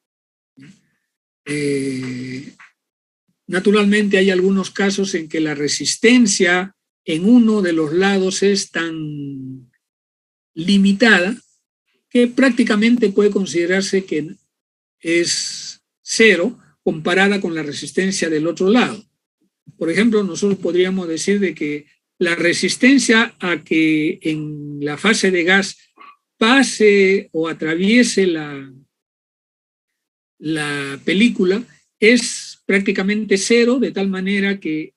Naturalmente hay algunos casos en que la resistencia en uno de los lados es tan limitada que prácticamente puede considerarse que es cero comparada con la resistencia del otro lado. Por ejemplo, nosotros podríamos decir de que la resistencia a que en la fase de gas pase o atraviese la película es prácticamente cero, de tal manera que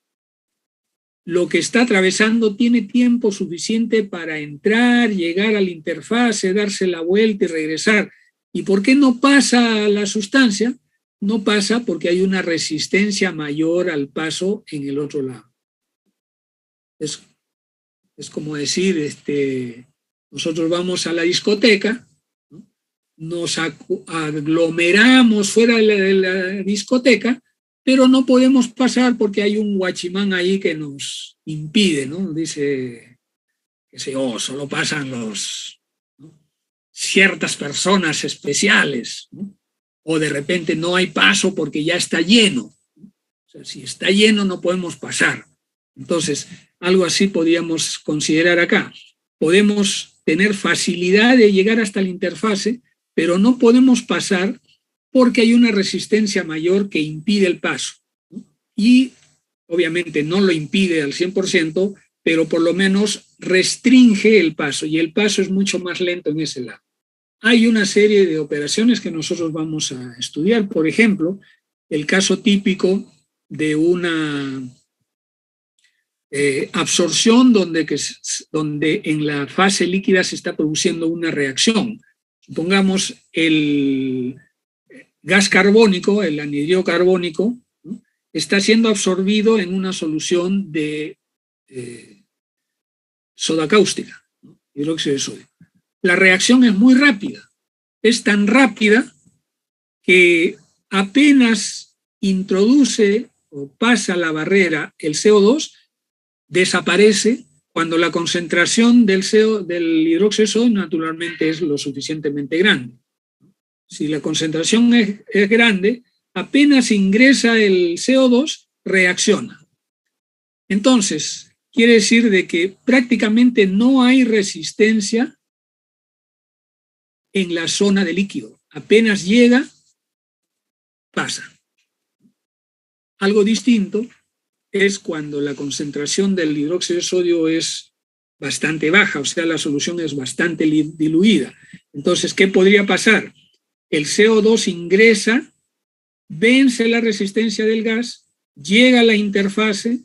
lo que está atravesando tiene tiempo suficiente para entrar, llegar a la interfase, darse la vuelta y regresar. ¿Y por qué no pasa la sustancia? No pasa porque hay una resistencia mayor al paso en el otro lado. Es como decir, nosotros vamos a la discoteca, ¿no?, nos aglomeramos fuera de la discoteca, pero no podemos pasar porque hay un guachimán ahí que nos impide, ¿no? Dice que solo pasan ¿no?, ciertas personas especiales, ¿no? O de repente no hay paso porque ya está lleno. O sea, si está lleno no podemos pasar. Entonces, algo así podríamos considerar acá. Podemos tener facilidad de llegar hasta la interfase, pero no podemos pasar porque hay una resistencia mayor que impide el paso, ¿no? Y obviamente no lo impide al 100%, pero por lo menos restringe el paso, y el paso es mucho más lento en ese lado. Hay una serie de operaciones que nosotros vamos a estudiar. Por ejemplo, el caso típico de una absorción donde en la fase líquida se está produciendo una reacción. Supongamos el gas carbónico, el anhidro carbónico, ¿no?, está siendo absorbido en una solución de soda cáustica, ¿no?, hidróxido de sodio. La reacción es muy rápida. Es tan rápida que apenas introduce o pasa la barrera el CO2, desaparece cuando la concentración del hidróxido de sodio naturalmente es lo suficientemente grande. Si la concentración es grande, apenas ingresa el CO2, reacciona. Entonces, quiere decir de que prácticamente no hay resistencia en la zona de líquido. Apenas llega, pasa. Algo distinto es cuando la concentración del hidróxido de sodio es bastante baja, o sea, la solución es bastante diluida. Entonces, ¿qué podría pasar? El CO2 ingresa, vence la resistencia del gas, llega a la interfase,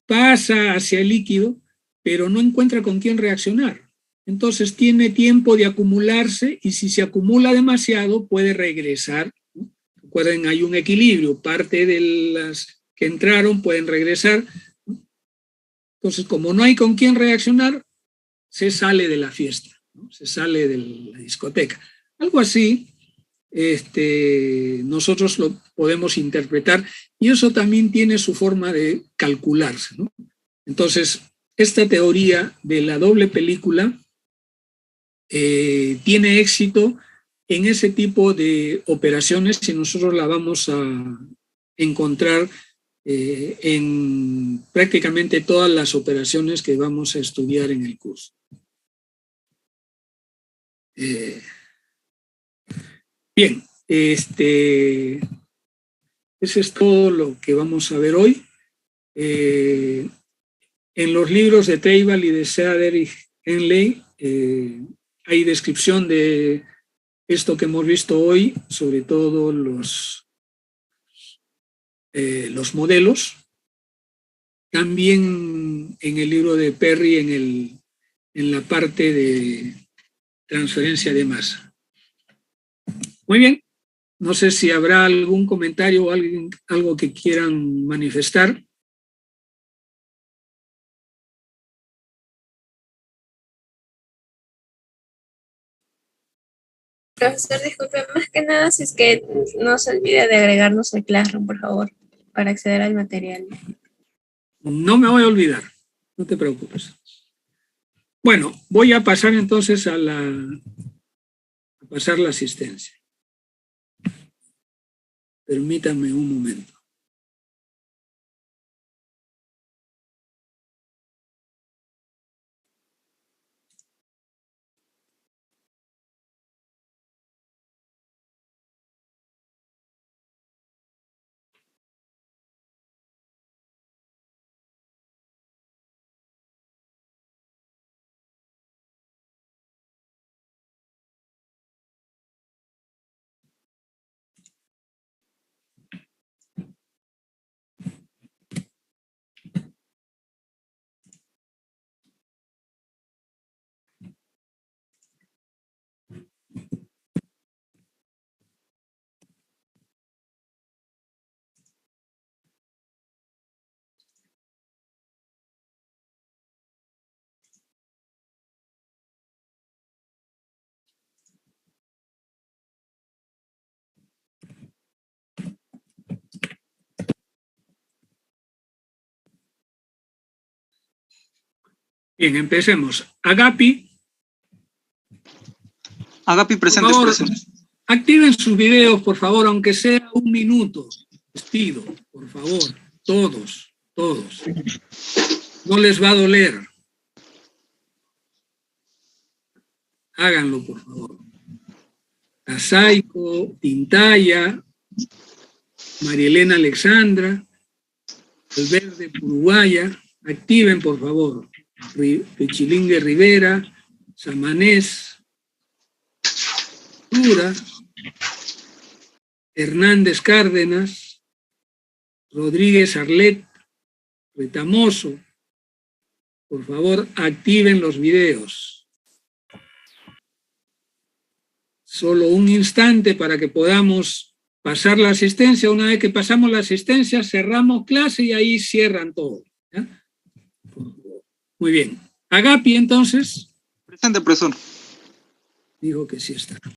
pasa hacia el líquido, pero no encuentra con quién reaccionar. Entonces tiene tiempo de acumularse, y si se acumula demasiado puede regresar, ¿no? Recuerden, hay un equilibrio, parte de las que entraron pueden regresar. Entonces, como no hay con quién reaccionar, se sale de la fiesta, ¿no?, se sale de la discoteca. Algo así nosotros lo podemos interpretar, y eso también tiene su forma de calcularse, ¿no? Entonces, esta teoría de la doble película tiene éxito en ese tipo de operaciones, y nosotros la vamos a encontrar en prácticamente todas las operaciones que vamos a estudiar en el curso. Bien, ese es todo lo que vamos a ver hoy. En los libros de Teibal y de Seader y Henley hay descripción de esto que hemos visto hoy, sobre todo los modelos. También en el libro de Perry, en la parte de transferencia de masa. Muy bien, no sé si habrá algún comentario o algo que quieran manifestar. Profesor, disculpe, más que nada, si es que no se olvide de agregarnos el Classroom, por favor, para acceder al material. No me voy a olvidar, no te preocupes. Bueno, voy a pasar entonces a pasar la asistencia. Permítame un momento. Bien, empecemos. Agapi. Agapi presente, profesor. Activen sus videos, por favor, aunque sea 1 minuto. Les pido, por favor, todos. No les va a doler. Háganlo, por favor. Casaico, Tintaya, Marielena Alexandra, Valverde Uruguaya, activen, por favor. Pechilingue Rivera, Samanés, Dura, Hernández Cárdenas, Rodríguez Arlet, Retamoso. Por favor, activen los videos. Solo un instante para que podamos pasar la asistencia. Una vez que pasamos la asistencia, cerramos clase y ahí cierran todo. ¿Ya? Muy bien. Agapi, entonces. Presente, profesor. Digo que sí está.